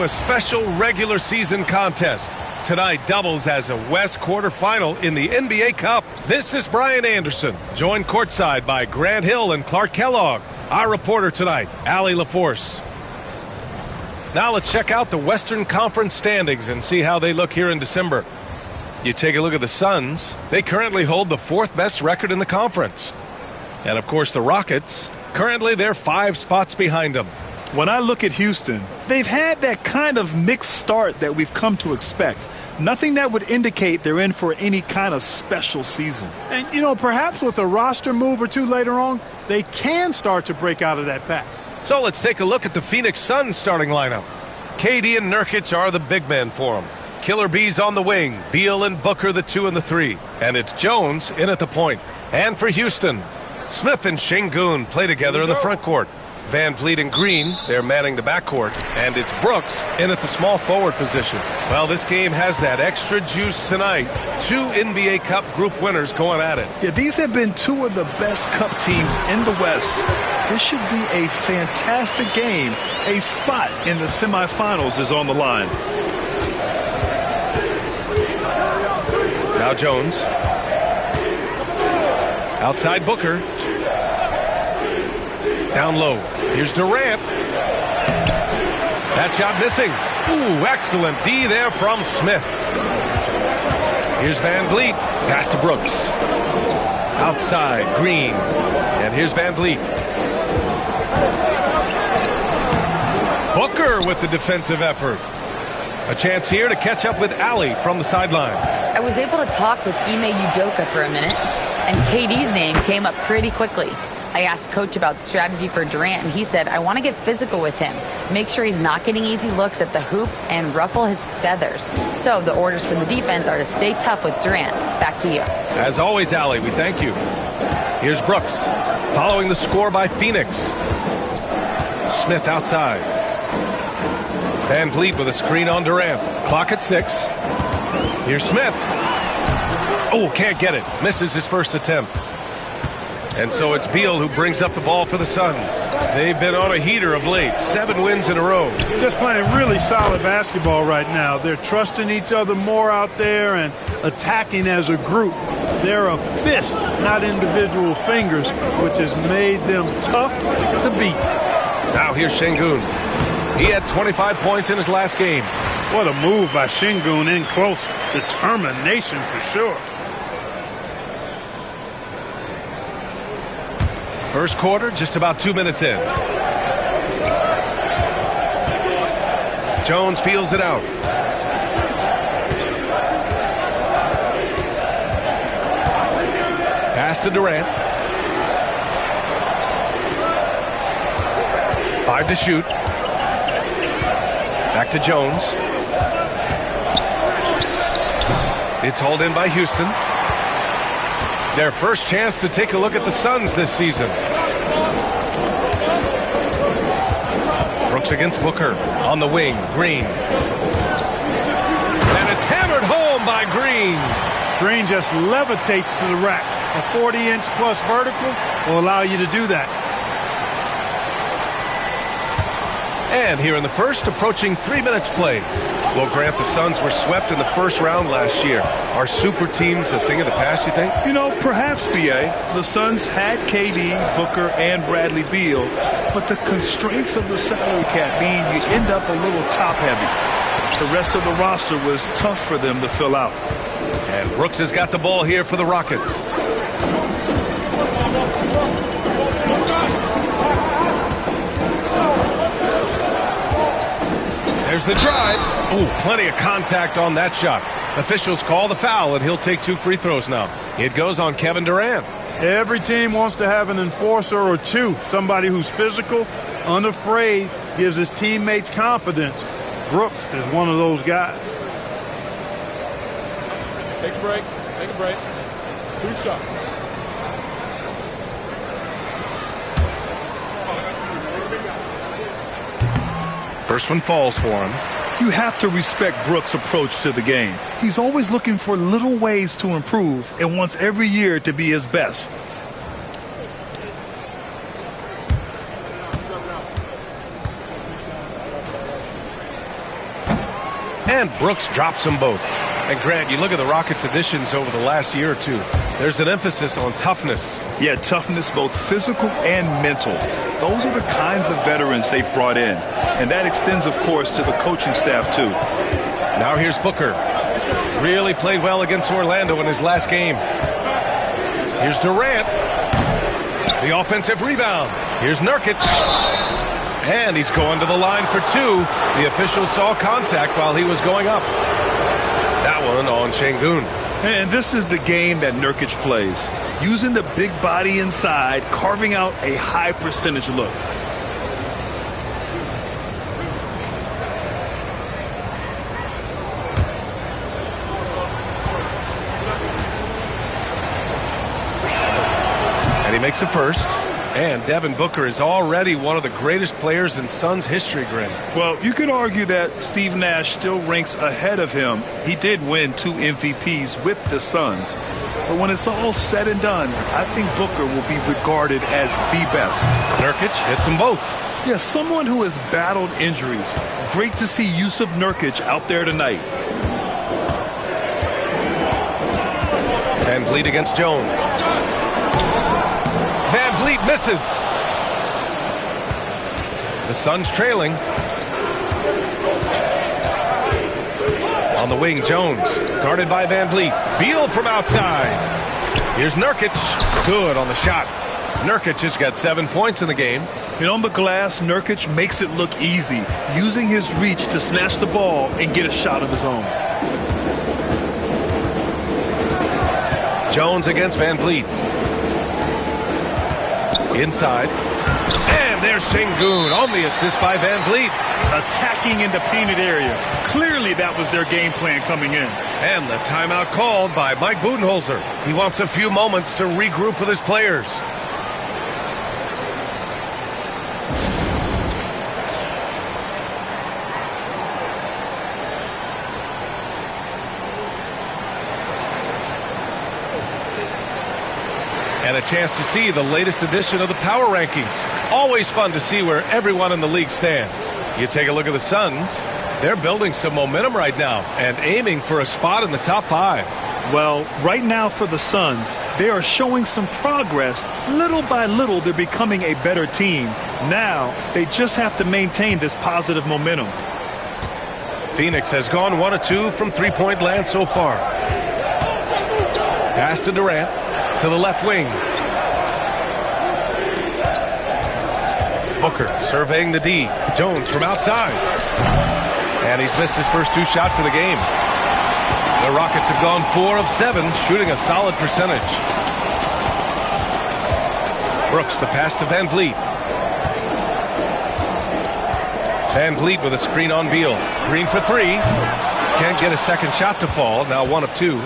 a special regular season contest. Tonight doubles as a West quarterfinal in the NBA Cup. This is Brian Anderson, joined courtside by Grant Hill and Clark Kellogg. Our reporter tonight, Allie LaForce. Now let's check out the Western Conference standings and see how they look here in December. You take a look at the Suns. They currently hold the 4th best record in the conference. And of course the Rockets, currently they're 5 spots behind them. When I look at Houston, they've had that kind of mixed start that we've come to expect. Nothing that would indicate they're in for any kind of special season. And, you know, perhaps with a roster move or two later on, they can start to break out of that pack. So let's take a look at the Phoenix Suns starting lineup. KD and Nurkic are the big men for them. Killer Bees on the wing, Beal and Booker the 2 and the 3. And it's Jones in at the point. And for Houston, Smith and Şengün play together in the front court. Van Vliet and Green, they're manning the backcourt. And it's Brooks in at the small forward position. Well, this game has that extra juice tonight. 2 NBA Cup group winners going at it. Yeah, these have been 2 of the best Cup teams in the West. This should be a fantastic game. A spot in the semifinals is on the line. Now Jones. Outside Booker. Down low. Here's Durant. That shot missing. Ooh, excellent D there from Smith. Here's Van Vliet. Pass to Brooks. Outside, Green. And here's Van Vliet. Booker with the defensive effort. A chance here to catch up with Allie from the sideline. I was able to talk with Ime Udoka for a minute, and KD's name came up pretty quickly. I asked Coach about strategy for Durant, and he said, I want to get physical with him, make sure he's not getting easy looks at the hoop, and ruffle his feathers. So the orders for the defense are to stay tough with Durant. Back to you. As always, Allie, we thank you. Here's Brooks, following the score by Phoenix. Smith outside. Van Vliet with a screen on Durant. Clock at 6. Here's Smith. Oh, can't get it. Misses his first attempt. And so it's Beal who brings up the ball for the Suns. They've been on a heater of late. 7 wins in a row. Just playing really solid basketball right now. They're trusting each other more out there and attacking as a group. They're a fist, not individual fingers, which has made them tough to beat. Now here's Şengün. He had 25 points in his last game. What a move by Şengün in close. Determination for sure. First quarter, just about 2 minutes in. Jones feels it out. Pass to Durant. 5 to shoot. Back to Jones. It's hauled in by Houston. Their first chance to take a look at the Suns this season. Brooks against Booker. On the wing, Green. And it's hammered home by Green. Green just levitates to the rack. A 40-inch plus vertical will allow you to do that. And here in the first, approaching 3 minutes played. Well, Grant, the Suns were swept in the first round last year. Are super teams a thing of the past, you think? You know, perhaps, B.A. The Suns had KD, Booker, and Bradley Beal, but the constraints of the salary cap mean you end up a little top-heavy. The rest of the roster was tough for them to fill out. And Brooks has got the ball here for the Rockets. There's the drive. Ooh, plenty of contact on that shot. Officials call the foul, and he'll take 2 free throws now. It goes on Kevin Durant. Every team wants to have an enforcer or 2, somebody who's physical, unafraid, gives his teammates confidence. Brooks is one of those guys. Take a break. Take a break. 2 shots. First one falls for him. You have to respect Brooks' approach to the game. He's always looking for little ways to improve and wants every year to be his best. and Brooks drops them both. And Grant, you look at the Rockets' additions over the last year or two. There's an emphasis on toughness. Yeah, toughness, both physical and mental. Those are the kinds of veterans they've brought in. And that extends, of course, to the coaching staff, too. Now here's Booker. Really played well against Orlando in his last game. Here's Durant. The offensive rebound. Here's Nurkic. And he's going to the line for two. The official saw contact while he was going up. That one on Şengün. And this is the game that Nurkic plays. Using the big body inside, carving out a high percentage look. And he makes a first. And Devin Booker is already one of the greatest players in Suns history, Grant. Well, you could argue that Steve Nash still ranks ahead of him. He did win 2 MVPs with the Suns. But when it's all said and done, I think Booker will be regarded as the best. Nurkic hits them both. Yeah, someone who has battled injuries. Great to see Jusuf Nurkic out there tonight. Van Vliet against Jones. Van Vliet misses. The Suns trailing. On the wing, Jones, guarded by Van Vliet. Beal from outside. Here's Nurkic. Good on the shot. Nurkic has got 7 points in the game. And on the glass, Nurkic makes it look easy, using his reach to snatch the ball and get a shot of his own. Jones against Van Vliet. Inside. And there's Şengün on the assist by Van Vliet. Attacking in the painted area. Clearly that was their game plan coming in. And the timeout called by Mike Budenholzer. He wants a few moments to regroup with his players. And a chance to see the latest edition of the Power Rankings. Always fun to see where everyone in the league stands. You take a look at the Suns. They're building some momentum right now and aiming for a spot in the top 5. Well, right now for the Suns, they are showing some progress. Little by little, they're becoming a better team. Now, they just have to maintain this positive momentum. Phoenix has gone 1 of 2 from three-point land so far. Pass to Durant. To the left wing. Booker surveying the D. Jones from outside. And he's missed his first 2 shots of the game. The Rockets have gone 4 of 7, shooting a solid percentage. Brooks, the pass to Van Vliet. Van Vliet with a screen on Beal. Green for 3. Can't get a second shot to fall. Now 1 of 2.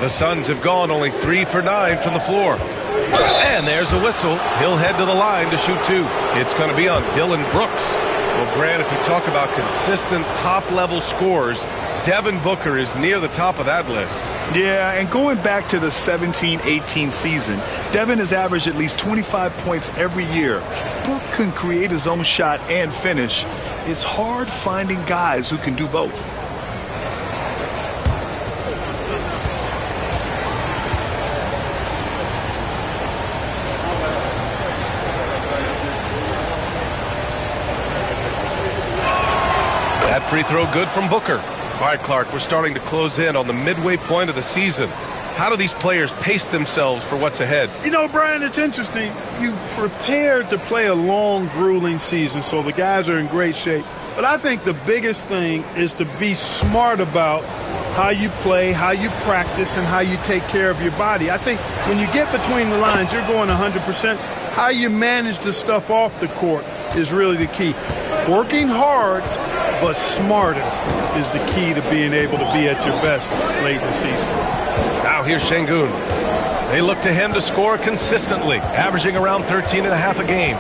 The Suns have gone only 3 for 9 from the floor. And there's a whistle. He'll head to the line to shoot 2. It's going to be on Dillon Brooks. Well, Grant, if you talk about consistent top-level scores, Devin Booker is near the top of that list. Yeah, and going back to the 17-18 season, Devin has averaged at least 25 points every year. Book can create his own shot and finish. It's hard finding guys who can do both. That free throw good from Booker. All right, Clark, we're starting to close in on the midway point of the season. How do these players pace themselves for what's ahead? You know, Brian, it's interesting. You've prepared to play a long, grueling season, so the guys are in great shape. But I think the biggest thing is to be smart about how you play, how you practice, and how you take care of your body. I think when you get between the lines, you're going 100%. How you manage the stuff off the court is really the key. Working hard, but smarter is the key to being able to be at your best late in the season. Now here's Şengün. They look to him to score consistently, averaging around 13.5 a game.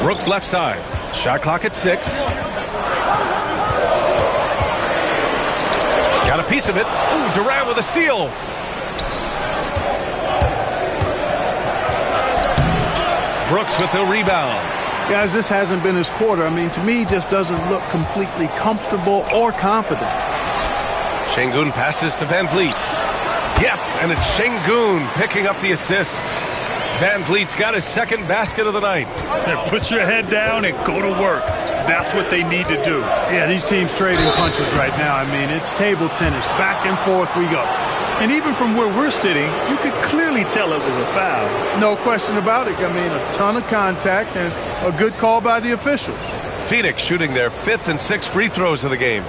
Brooks left side. Shot clock at 6. Got a piece of it. Ooh, Durant with a steal. Brooks with the rebound. Guys, this hasn't been his quarter. I mean, to me, he just doesn't look completely comfortable or confident. Şengün passes to Van Vliet. Yes, and it's Şengün picking up the assist. Van Vliet's got his second basket of the night. Put your head down and go to work. That's what they need to do. Yeah, these teams trading punches right now. I mean, it's table tennis. Back and forth we go. And even from where we're sitting, you could clearly tell it was a foul. No question about it. I mean, a ton of contact and a good call by the officials. Phoenix shooting their 5th and 6th free throws of the game.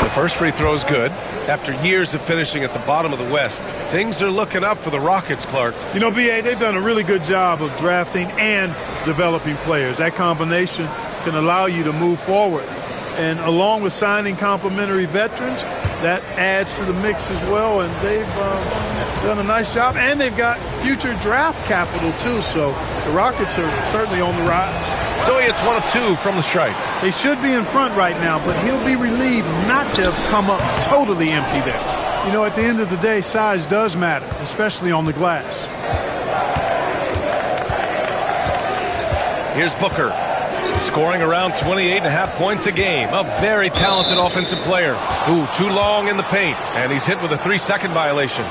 First free throw is good. After years of finishing at the bottom of the West, things are looking up for the Rockets, Clark. You know, B.A., they've done a really good job of drafting and developing players. That combination can allow you to move forward. And along with signing complementary veterans, that adds to the mix as well. And they've done a nice job. And they've got future draft capital, too. So the Rockets are certainly on the rise. So he hits 1 of 2 from the stripe. They should be in front right now, but he'll be relieved not to have come up totally empty there. You know, at the end of the day, size does matter, especially on the glass. Here's Booker, scoring around 28.5 points a game. A very talented offensive player. Ooh, too long in the paint, and he's hit with a 3-second violation.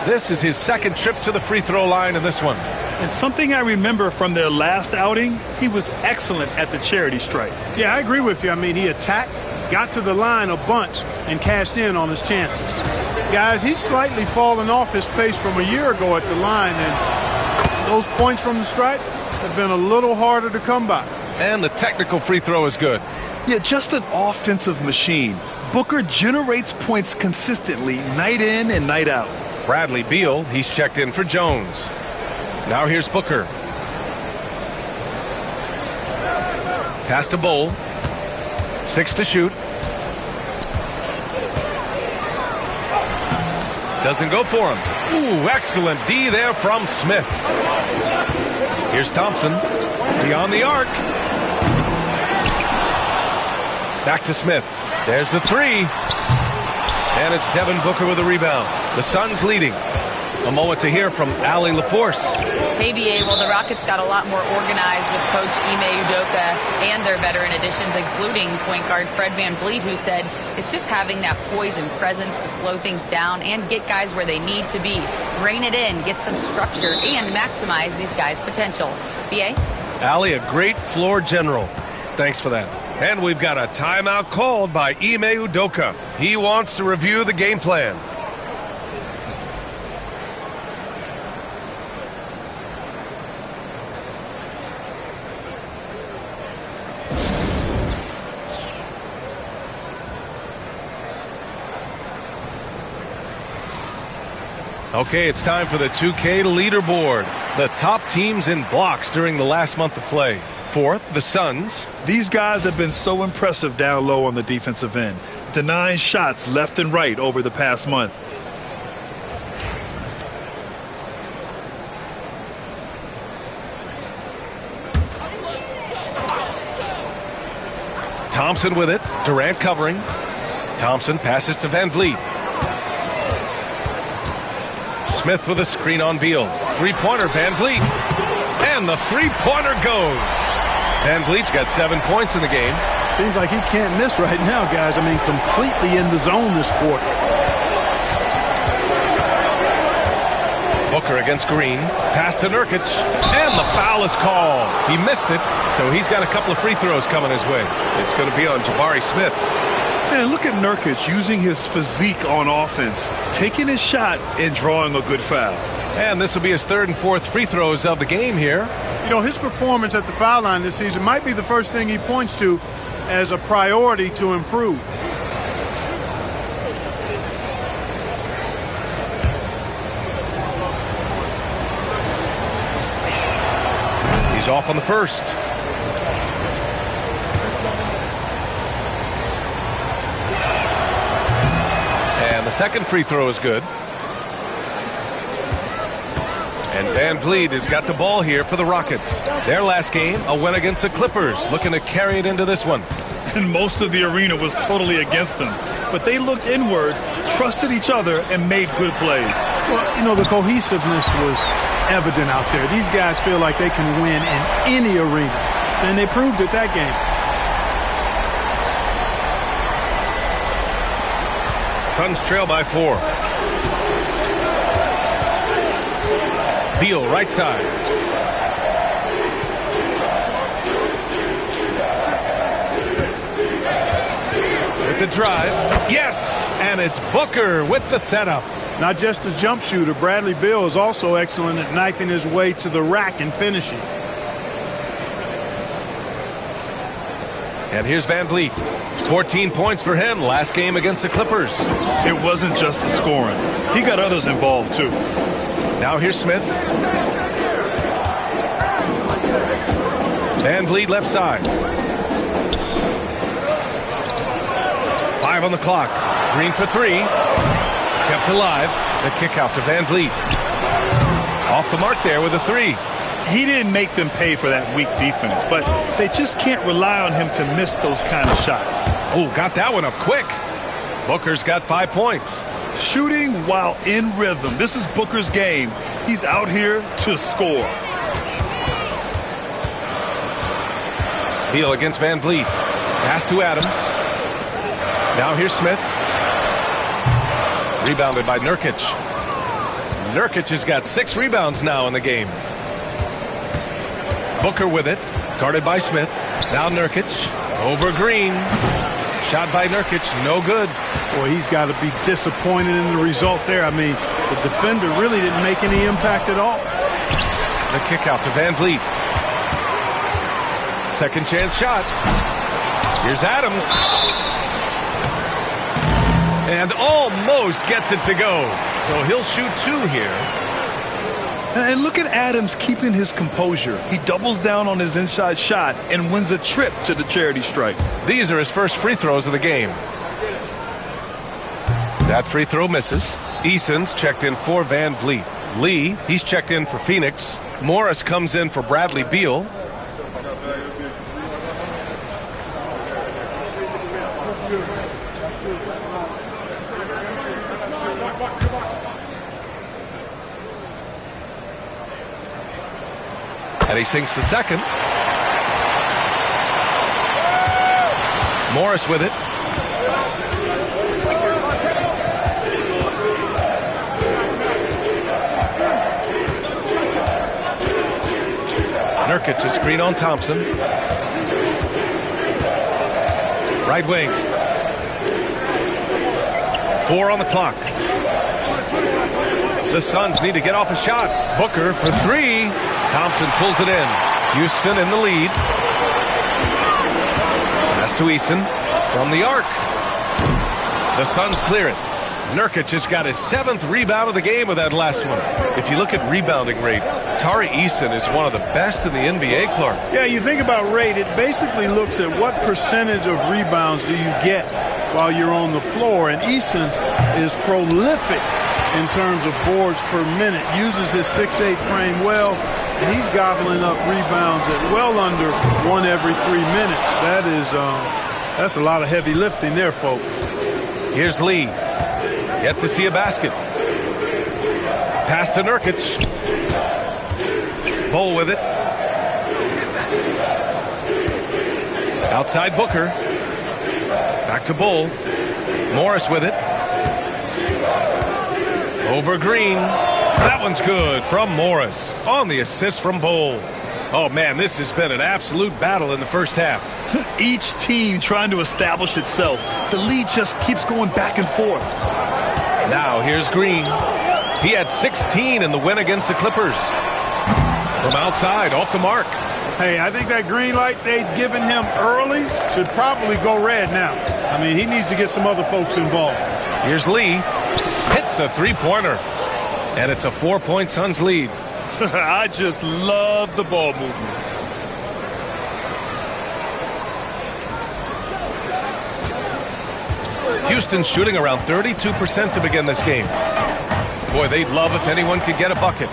This is his second trip to the free throw line in this one. And something I remember from their last outing, he was excellent at the charity stripe. Yeah, I agree with you. I mean, he attacked, got to the line a bunch, and cashed in on his chances. Guys, he's slightly fallen off his pace from a year ago at the line, and those points from the stripe have been a little harder to come by. And the technical free throw is good. Yeah, just an offensive machine. Booker generates points consistently, night in and night out. Bradley Beal, he's checked in for Jones. Now here's Booker. Pass to Bull. 6 to shoot. Doesn't go for him. Ooh, excellent D there from Smith. Here's Thompson. Beyond the arc. Back to Smith. There's the 3. And it's Devin Booker with a rebound. The Suns leading. A moment to hear from Allie LaForce. Hey, BA, well, the Rockets got a lot more organized with Coach Ime Udoka and their veteran additions, including point guard Fred Van Vliet, who said it's just having that poise and presence to slow things down and get guys where they need to be. Rein it in, get some structure, and maximize these guys' potential. BA? Allie, a great floor general. Thanks for that. And we've got a timeout called by Ime Udoka. He wants to review the game plan. Okay, it's time for the 2K leaderboard. The top teams in blocks during the last month of play. 4th, the Suns. These guys have been so impressive down low on the defensive end, denying shots left and right over the past month. Thompson with it. Durant covering. Thompson passes to Van Vliet. Smith with a screen on Beal. Three-pointer, Van Vliet. And the three-pointer goes. Van Vliet's got 7 points in the game. Seems like he can't miss right now, guys. I mean, completely in the zone this quarter. Booker against Green. Pass to Nurkic. And the foul is called. He missed it, so he's got a couple of free throws coming his way. It's going to be on Jabari Smith. Man, look at Nurkic using his physique on offense, taking his shot and drawing a good foul. And this will be his 3rd and 4th free throws of the game here. You know, his performance at the foul line this season might be the first thing he points to as a priority to improve. He's off on the first. And the second free throw is good. And Van Vliet has got the ball here for the Rockets. Their last game, a win against the Clippers, looking to carry it into this one. And most of the arena was totally against them. But they looked inward, trusted each other, and made good plays. Well, you know, the cohesiveness was evident out there. These guys feel like they can win in any arena. And they proved it that game. Suns trail by 4. Beal, right side. With the drive. Yes! And it's Booker with the setup. Not just a jump shooter, Bradley Beal is also excellent at knifing his way to the rack and finishing. And here's Van Vliet. 14 points for him last game against the Clippers. It wasn't just the scoring. He got others involved, too. Now here's Smith. Van Vliet left side. 5 on the clock. Green for 3. Kept alive. The kick out to Van Vliet. Off the mark there with a 3. He didn't make them pay for that weak defense, but they just can't rely on him to miss those kind of shots. Oh, got that one up quick. Booker's got 5 points. Shooting while in rhythm. This is Booker's game. He's out here to score. Beal against Van Vliet. Pass to Adams. Now here's Smith. Rebounded by Nurkic. Nurkic has got 6 rebounds now in the game. Booker with it. Guarded by Smith. Now Nurkic. Over Green. Shot by Nurkic. No good. Boy, he's got to be disappointed in the result there. I mean, the defender really didn't make any impact at all. The kick out to Van Vliet. Second chance shot. Here's Adams. And almost gets it to go. So he'll shoot 2 here. And look at Adams keeping his composure. He doubles down on his inside shot and wins a trip to the charity stripe. These are his first free throws of the game. That free throw misses. Eason's checked in for Van Vliet. Lee, he's checked in for Phoenix. Morris comes in for Bradley Beal. And he sinks the second. Morris with it. Nurkic a screen on Thompson. Right wing. 4 on the clock. The Suns need to get off a shot. Booker for 3. Thompson pulls it in. Houston in the lead. Pass to Eason from the arc. The Suns clear it. Nurkic has got his 7th rebound of the game with that last one. If you look at rebounding rate, Tari Eason is one of the best in the NBA, Clark. Yeah, you think about rate, it basically looks at what percentage of rebounds do you get while you're on the floor. And Eason is prolific in terms of boards per minute. Uses his 6'8" frame well, and he's gobbling up rebounds at well under 1 every 3 minutes. That's a lot of heavy lifting there, folks. Here's Lee. Yet to see a basket. Pass to Nurkic. Bull with it. Outside Booker. Back to Bull. Morris with it. Over Green. That one's good from Morris on the assist from Bull. Oh, man, this has been an absolute battle in the first half. Each team trying to establish itself. The lead just keeps going back and forth. Now here's Green. He had 16 in the win against the Clippers. From outside, off the mark. Hey, I think that green light they'd given him early should probably go red now. I mean, he needs to get some other folks involved. Here's Lee. Hits a 3-pointer. And it's a 4-point Suns lead. I just love the ball movement. Houston's shooting around 32% to begin this game. Boy, they'd love if anyone could get a bucket.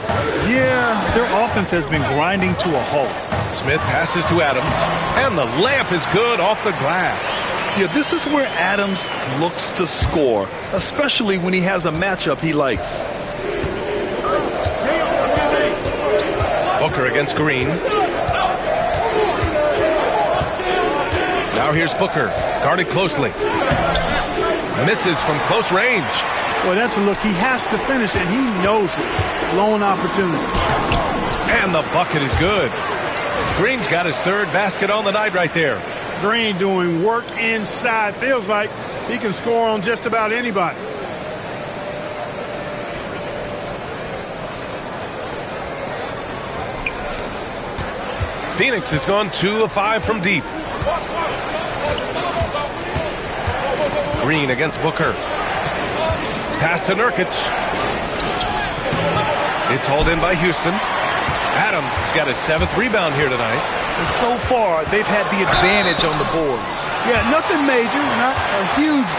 Yeah, their offense has been grinding to a halt. Smith passes to Adams, and the layup is good off the glass. Yeah, this is where Adams looks to score, especially when he has a matchup he likes. Booker against Green. Now here's Booker, guarded closely. Misses from close range. Well, that's a look he has to finish, and he knows it. Lone opportunity. And the bucket is good. Green's got his third basket on the night right there. Green doing work inside. Feels like he can score on just about anybody. Phoenix has gone 2 of 5 from deep. Green against Booker. Pass to Nurkic. It's hauled in by Houston. Adams has got his 7th rebound here tonight. And so far, they've had the advantage on the boards. Yeah, nothing major, not a huge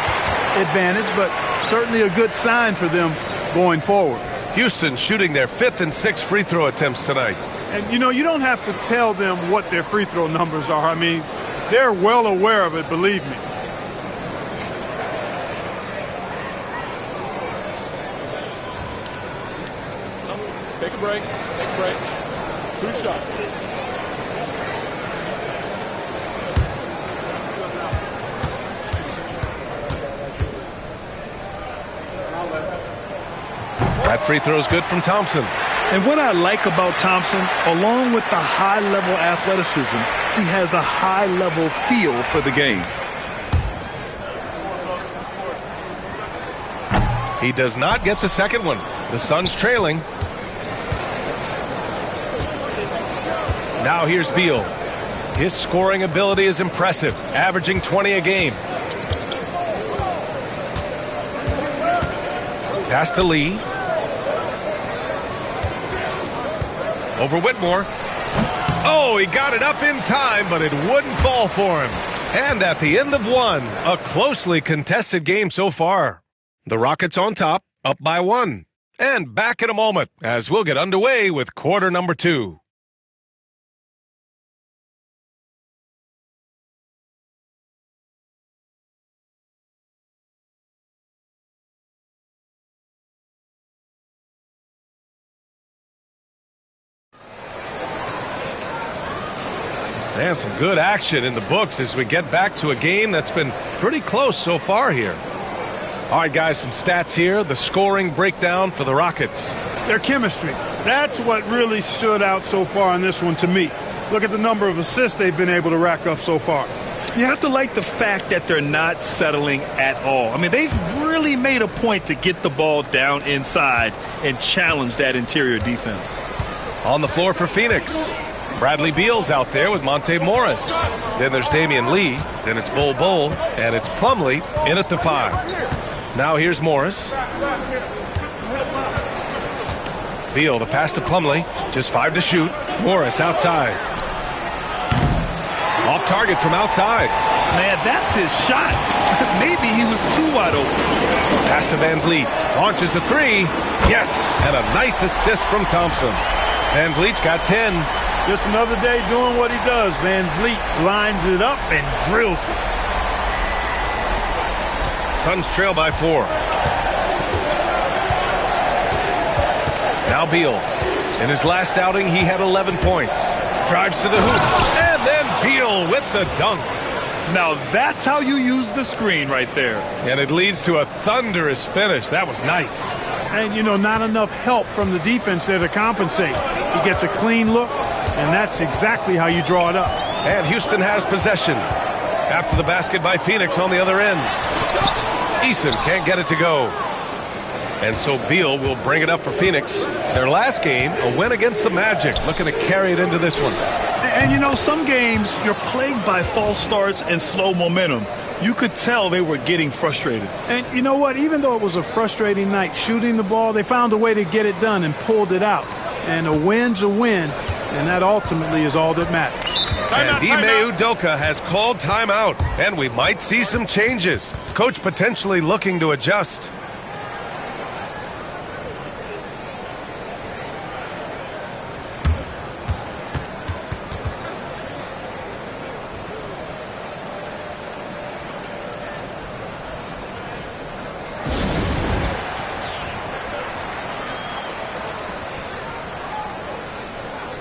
advantage, but certainly a good sign for them going forward. Houston shooting their 5th and 6th free throw attempts tonight. And, you know, you don't have to tell them what their free throw numbers are. I mean, they're well aware of it, believe me. Take a break. Take a break. 2 shots. That free throw is good from Thompson. And what I like about Thompson, along with the high-level athleticism, he has a high-level feel for the game. He does not get the second one. The Suns trailing. Now here's Beal. His scoring ability is impressive, averaging 20 a game. Pass to Lee. Over Whitmore. Oh, he got it up in time, but it wouldn't fall for him. And at the end of one, a closely contested game so far. The Rockets on top, up by 1. And back in a moment as we'll get underway with quarter number 2. And some good action in the books as we get back to a game that's been pretty close so far here. All right, guys, some stats here. The scoring breakdown for the Rockets. Their chemistry. That's what really stood out so far in this one to me. Look at the number of assists they've been able to rack up so far. You have to like the fact that they're not settling at all. I mean, they've really made a point to get the ball down inside and challenge that interior defense. On the floor for Phoenix, Bradley Beal's out there with Monte Morris. Then there's Damian Lee. Then it's Bol Bol. And it's Plumlee in at the 5. Now here's Morris. Beal, the pass to Plumlee. Just 5 to shoot. Morris outside. Off target from outside. Man, that's his shot. Maybe he was too wide open. Pass to Van Vliet. Launches a 3. Yes, and a nice assist from Thompson. Van Vliet's got 10. Just another day doing what he does. Van Vliet lines it up and drills it. Suns trail by 4. Now Beal. In his last outing, he had 11 points. Drives to the hoop. And then Beal with the dunk. Now that's how you use the screen right there. And it leads to a thunderous finish. That was nice. And, you know, not enough help from the defense there to compensate. He gets a clean look, and that's exactly how you draw it up. And Houston has possession. After the basket by Phoenix on the other end. Eason can't get it to go. And so Beal will bring it up for Phoenix. Their last game, a win against the Magic, looking to carry it into this one. And, you know, some games you're plagued by false starts and slow momentum. You could tell they were getting frustrated. And you know what? Even though it was a frustrating night shooting the ball, they found a way to get it done and pulled it out. And a win's a win, and that ultimately is all that matters. And Ime Udoka has called timeout, and we might see some changes. Coach potentially looking to adjust.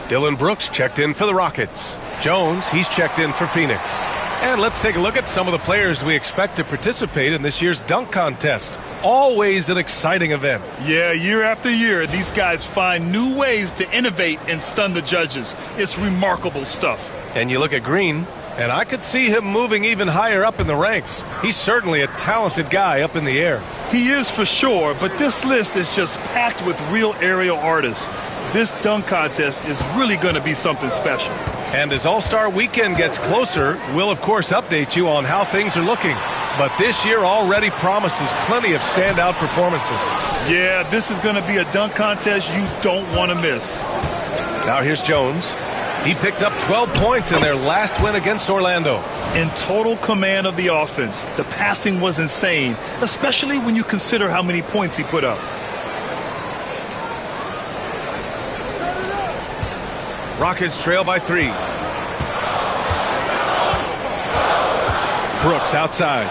Dillon Brooks checked in for the Rockets. Jones, he's checked in for Phoenix. And let's take a look at some of the players we expect to participate in this year's dunk contest. Always an exciting event. Yeah, year after year, these guys find new ways to innovate and stun the judges. It's remarkable stuff. And you look at Green, and I could see him moving even higher up in the ranks. He's certainly a talented guy up in the air. He is for sure, but this list is just packed with real aerial artists. This dunk contest is really going to be something special. And as All-Star Weekend gets closer, we'll of course update you on how things are looking. But this year already promises plenty of standout performances. Yeah, this is going to be a dunk contest you don't want to miss. Now here's Jones. He picked up 12 points in their last win against Orlando. In total command of the offense, the passing was insane, especially when you consider how many points he put up. Rockets trail by 3. Brooks outside.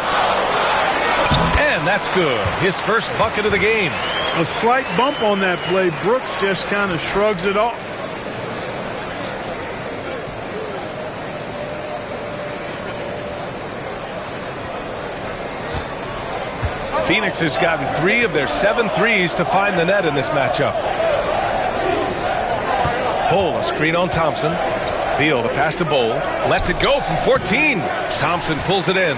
And that's good. His first bucket of the game. A slight bump on that play. Brooks just kind of shrugs it off. Phoenix has gotten 3 of their 7 threes to find the net in this matchup. Bol, a screen on Thompson. Beal, the pass to Bol. Lets it go from 14. Thompson pulls it in.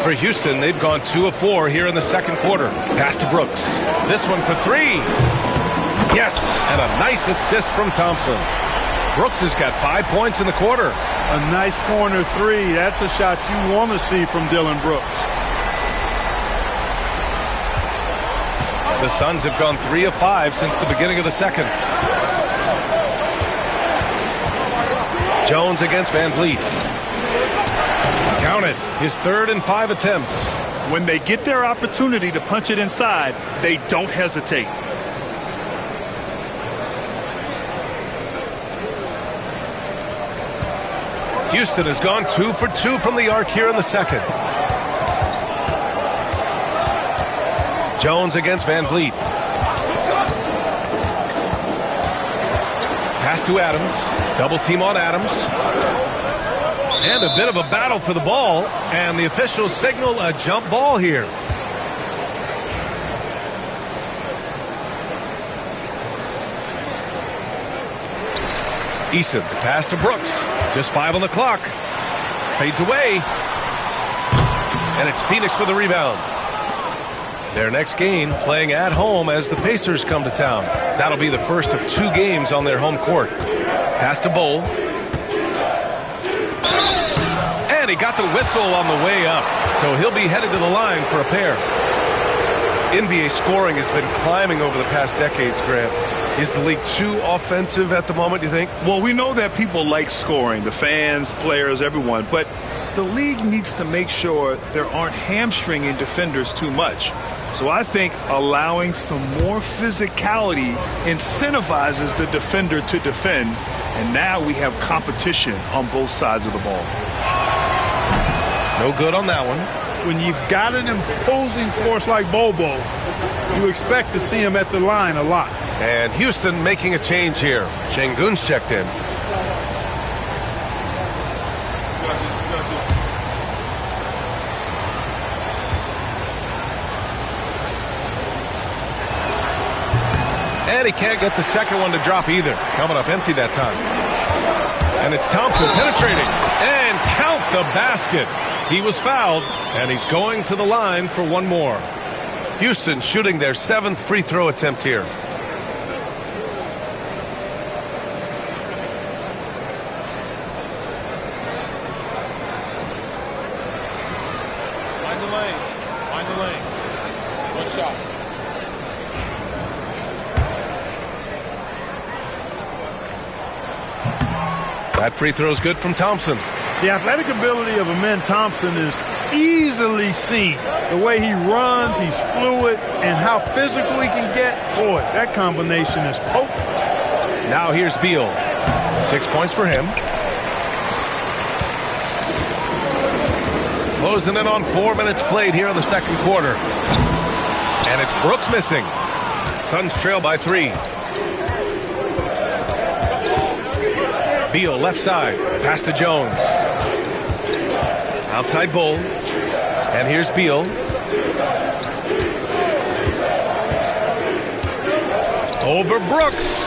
For Houston, they've gone 2 of 4 here in the second quarter. Pass to Brooks. This one for 3. Yes, and a nice assist from Thompson. Brooks has got 5 points in the quarter. A nice corner 3. That's a shot you want to see from Dillon Brooks. The Suns have gone 3 of 5 since the beginning of the second. Jones against Van Vliet. Count it. His 3rd and 5 attempts. When they get their opportunity to punch it inside, they don't hesitate. Houston has gone 2 for 2 from the arc here in the second. Jones against Van Vliet. Pass to Adams. Double team on Adams. And a bit of a battle for the ball. And the officials signal a jump ball here. Eason, the pass to Brooks. Just 5 on the clock. Fades away. And it's Phoenix with the rebound. Their next game playing at home as the Pacers come to town. That'll be the first of 2 games on their home court. Pass to Bol. And he got the whistle on the way up. So he'll be headed to the line for a pair. NBA scoring has been climbing over the past decades, Grant. Is the league too offensive at the moment, do you think? Well, we know that people like scoring, the fans, players, everyone, but the league needs to make sure there aren't hamstringing defenders too much. So I think allowing some more physicality incentivizes the defender to defend, and now we have competition on both sides of the ball. No good on that one. When you've got an imposing force like Bobo, you expect to see him at the line a lot. And Houston making a change here. Şengün's checked in. And he can't get the second one to drop either. Coming up empty that time. And it's Thompson penetrating. And count the basket. He was fouled, and he's going to the line for one more. Houston shooting their 7th free throw attempt here. Find the lanes. Find the lanes. One shot. That free throw is good from Thompson. The athletic ability of Amen Thompson is easily seen. The way he runs, he's fluid, and how physical he can get. Boy, that combination is potent. Now here's Beal. 6 points for him. Closing in on 4 minutes played here in the second quarter. And it's Brooks missing. Suns trail by 3. Beal left side. Pass to Jones. Outside Bull. And here's Beal. Over Brooks.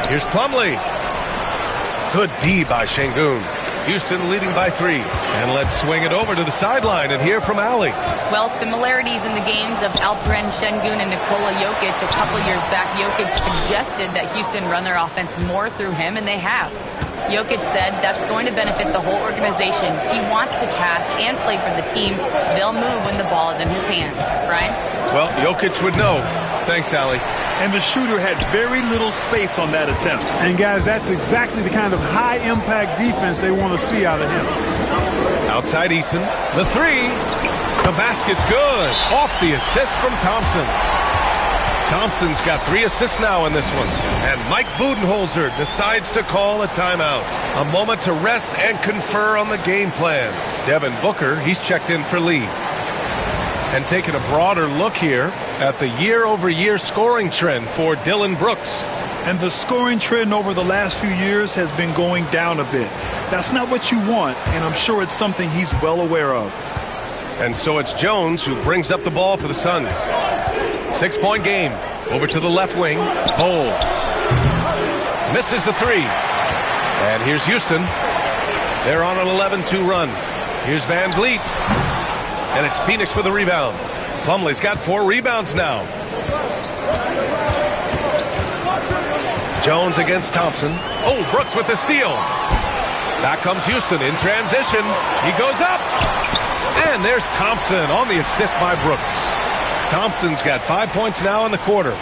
Here's Plumlee. Good D by Şengün. Houston leading by 3. And let's swing it over to the sideline and hear from Allie. Well, similarities in the games of Alperen Şengün and Nikola Jokic. A couple years back, Jokic suggested that Houston run their offense more through him, and they have. Jokic said that's going to benefit the whole organization. He wants to pass and play for the team. They'll move when the ball is in his hands. Brian? Well, Jokic would know. Thanks, Allie. And the shooter had very little space on that attempt. And, guys, that's exactly the kind of high-impact defense they want to see out of him. Outside Eason. The 3. The basket's good. Off the assist from Thompson. Thompson's got 3 assists now in this one. And Mike Budenholzer decides to call a timeout. A moment to rest and confer on the game plan. Devin Booker, he's checked in for Lee. And taking a broader look here at the year-over-year scoring trend for Dillon Brooks. And the scoring trend over the last few years has been going down a bit. That's not what you want, and I'm sure it's something he's well aware of. And so it's Jones who brings up the ball for the Suns. 6-point game. Over to the left wing. Bull. Misses the 3. And here's Houston. They're on an 11-2 run. Here's Van Vliet. And it's Phoenix with a rebound. Plumlee's got 4 rebounds now. Jones against Thompson. Oh, Brooks with the steal. Back comes Houston in transition. He goes up. And there's Thompson on the assist by Brooks. Thompson's got 5 points now in the quarter.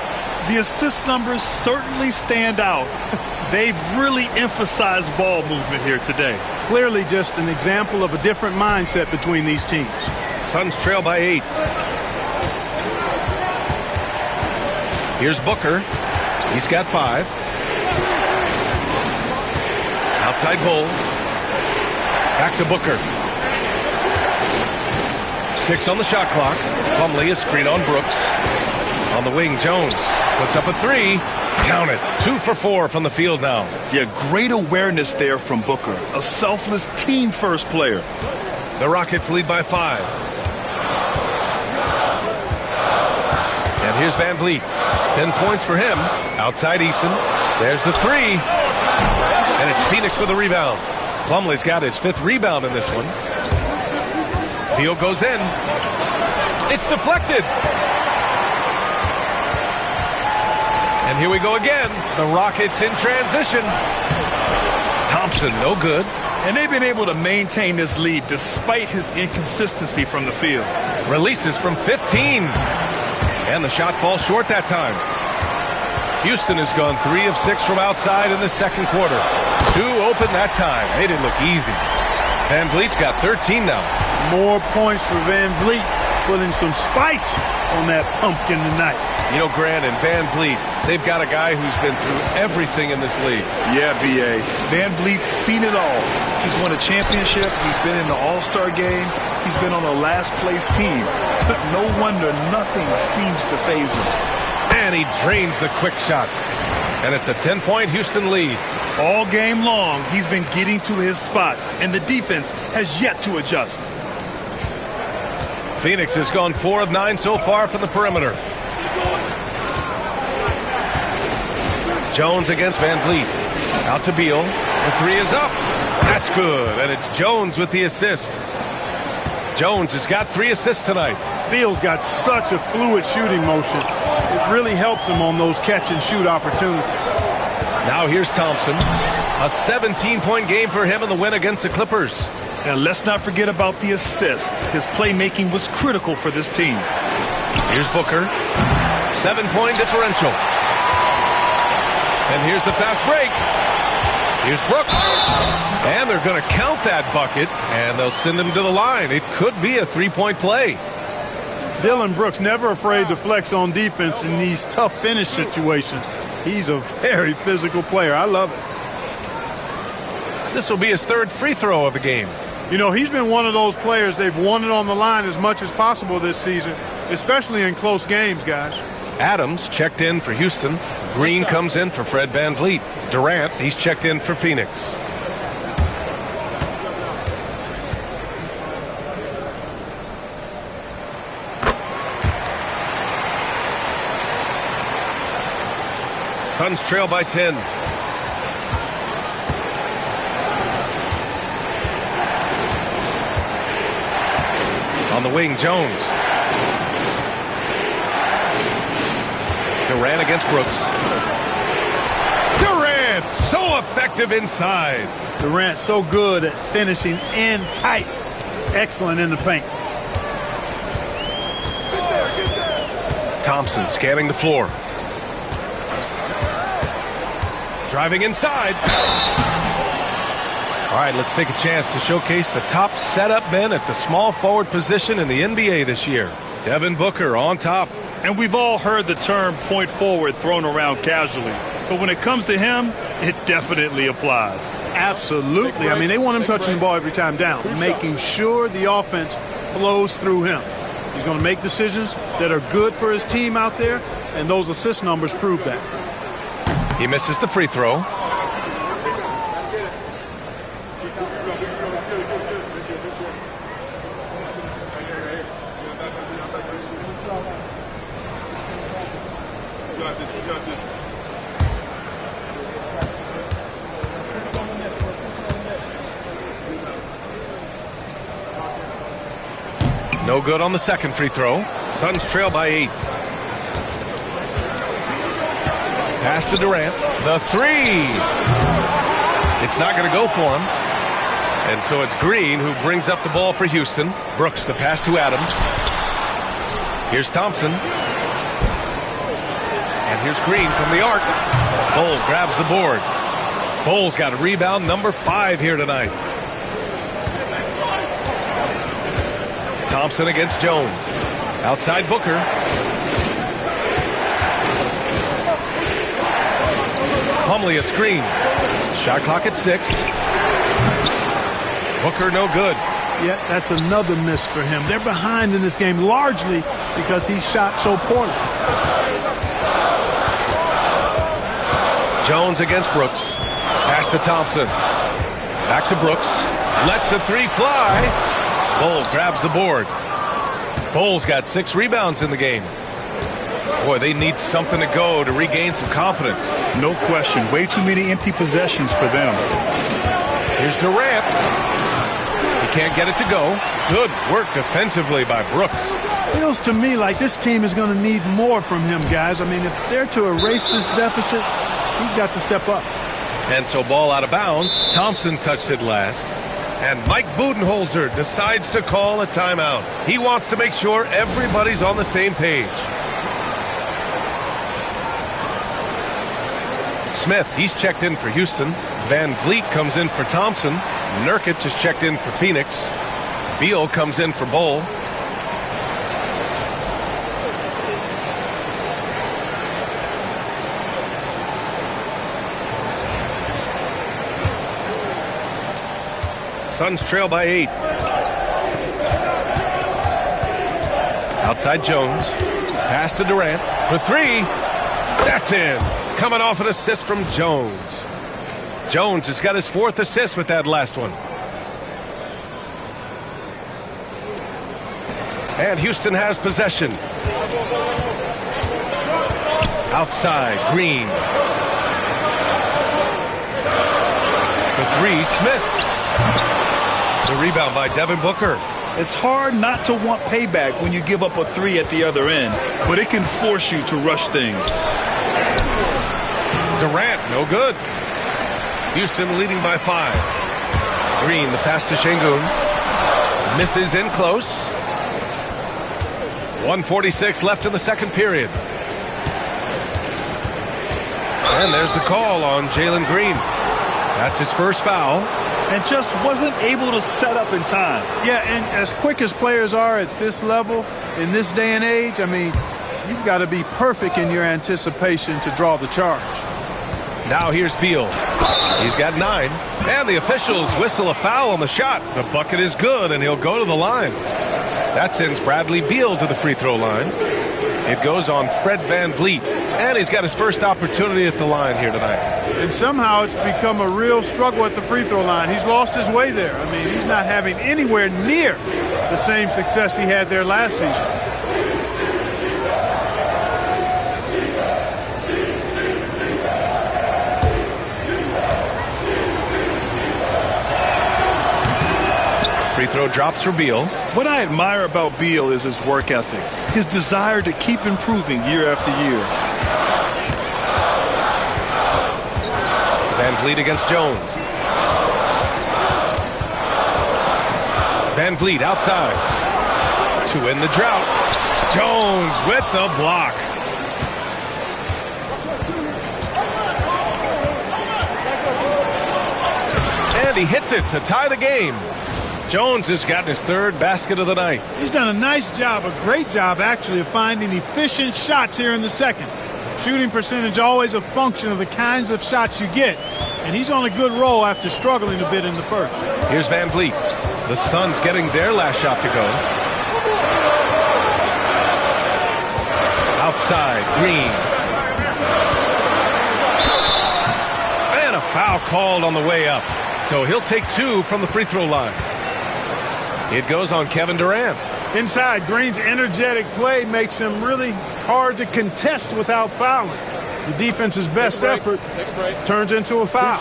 The assist numbers certainly stand out. They've really emphasized ball movement here today. Clearly just an example of a different mindset between these teams. Suns trail by 8. Here's Booker. He's got 5. Outside Bull. Back to Booker. 6 on the shot clock. Plumlee is screen on Brooks. On the wing, Jones puts up a 3. Count it. 2 for 4 from the field now. Yeah, great awareness there from Booker. A selfless team-first player. The Rockets lead by 5. And here's Van Vliet. 10 points for him. Outside Eason. There's the 3. And it's Phoenix with a rebound. Plumlee's got his 5th rebound in this one. Beal goes in. It's deflected. And here we go again. The Rockets in transition. Thompson, no good. And they've been able to maintain this lead despite his inconsistency from the field. Releases from 15. And the shot falls short that time. Houston has gone 3 of 6 from outside in the second quarter. 2 open that time. Made it look easy. Van Vliet's got 13 now. More points for Van Vliet, putting some spice on that pumpkin tonight. You know, Grant and Van Vliet, they've got a guy who's been through everything in this league. Yeah, B.A. Van Vliet's seen it all. He's won a championship. He's been in the All-Star game. He's been on a last-place team. No wonder nothing seems to faze him. And he drains the quick shot. And it's a 10-point Houston lead. All game long, he's been getting to his spots, and the defense has yet to adjust. Phoenix has gone 4 of 9 so far from the perimeter. Jones against Van Vliet. Out to Beal. The 3 is up. That's good. And it's Jones with the assist. Jones has got 3 assists tonight. Beal's got such a fluid shooting motion. It really helps him on those catch-and-shoot opportunities. Now here's Thompson. A 17-point game for him in the win against the Clippers. And let's not forget about the assist. His playmaking was critical for this team. Here's Booker. 7-point differential. And here's the fast break. Here's Brooks. And they're going to count that bucket, and they'll send him to the line. It could be a three-point play. Dillon Brooks never afraid to flex on defense in these tough finish situations. He's a very physical player. I love it. This will be his third free throw of the game. You know, he's been one of those players they've wanted on the line as much as possible this season, especially in close games, guys. Adams checked in for Houston. Green comes in for Fred VanVleet. Durant, he's checked in for Phoenix. Suns trail by 10. On the wing, Jones. Durant against Brooks. Durant, so effective inside. Durant so good at finishing in tight. Excellent in the paint. Thompson scanning the floor. Driving inside. All right, let's take a chance to showcase the top setup men at the small forward position in the NBA this year. Devin Booker on top. And we've all heard the term point forward thrown around casually. But when it comes to him, it definitely applies. Absolutely. I mean, they want him touching the ball every time down, making sure the offense flows through him. He's going to make decisions that are good for his team out there, and those assist numbers prove that. He misses the free throw. No good on the second free throw. Suns trail by 8. Pass to Durant. The three. It's not going to go for him. And so it's Green who brings up the ball for Houston. Brooks, the pass to Adams. Here's Thompson. And here's Green from the arc. Bol grabs the board. Bol's got a rebound number 5 here tonight. Thompson against Jones. Outside Booker. Plumlee a screen. Shot clock at 6. Booker no good. Yeah, that's another miss for him. They're behind in this game largely because he shot so poorly. Jones against Brooks. Pass to Thompson. Back to Brooks. Lets the three fly. Bol grabs the board. Bol's got 6 rebounds in the game. Boy, they need something to go to regain some confidence. No question. Way too many empty possessions for them. Here's Durant. He can't get it to go. Good work defensively by Brooks. Feels to me like this team is going to need more from him, guys. I mean, if they're to erase this deficit, he's got to step up. And so ball out of bounds. Thompson touched it last. And Mike Budenholzer decides to call a timeout. He wants to make sure everybody's on the same page. Smith, he's checked in for Houston. VanVleet comes in for Thompson. Nurkic is checked in for Phoenix. Beal comes in for Bol. Suns trail by 8. Outside Jones. Pass to Durant for 3. That's in. Coming off an assist from Jones. Jones has got his 4th assist with that last one. And Houston has possession. Outside, Green. For 3, Smith. The rebound by Devin Booker. It's hard not to want payback when you give up a 3 at the other end, but it can force you to rush things. Durant, no good. Houston leading by 5. Green, the pass to Şengün. Misses in close. 1:46 left in the second period. And there's the call on Jalen Green. That's his first foul. And just wasn't able to set up in time. Yeah, and as quick as players are at this level, in this day and age, I mean, you've got to be perfect in your anticipation to draw the charge. Now here's Beal. He's got 9. And the officials whistle a foul on the shot. The bucket is good, and he'll go to the line. That sends Bradley Beal to the free throw line. It goes on Fred VanVleet. And he's got his first opportunity at the line here tonight. And somehow it's become a real struggle at the free throw line. He's lost his way there. I mean, he's not having anywhere near the same success he had there last season. Free throw drops for Beal. What I admire about Beal is his work ethic, his desire to keep improving year after year. VanVleet against Jones. VanVleet outside to win the drought. Jones with the block. And he hits it to tie the game. Jones has gotten his 3rd basket of the night. He's done a nice job, a great job actually, of finding efficient shots here in the second. Shooting percentage always a function of the kinds of shots you get. And he's on a good roll after struggling a bit in the first. Here's VanVleet. The Suns getting their last shot to go. Outside, Green. And a foul called on the way up. So he'll take 2 from the free throw line. It goes on Kevin Durant. Inside, Green's energetic play makes him really hard to contest without fouling. The defense's best effort turns into a foul.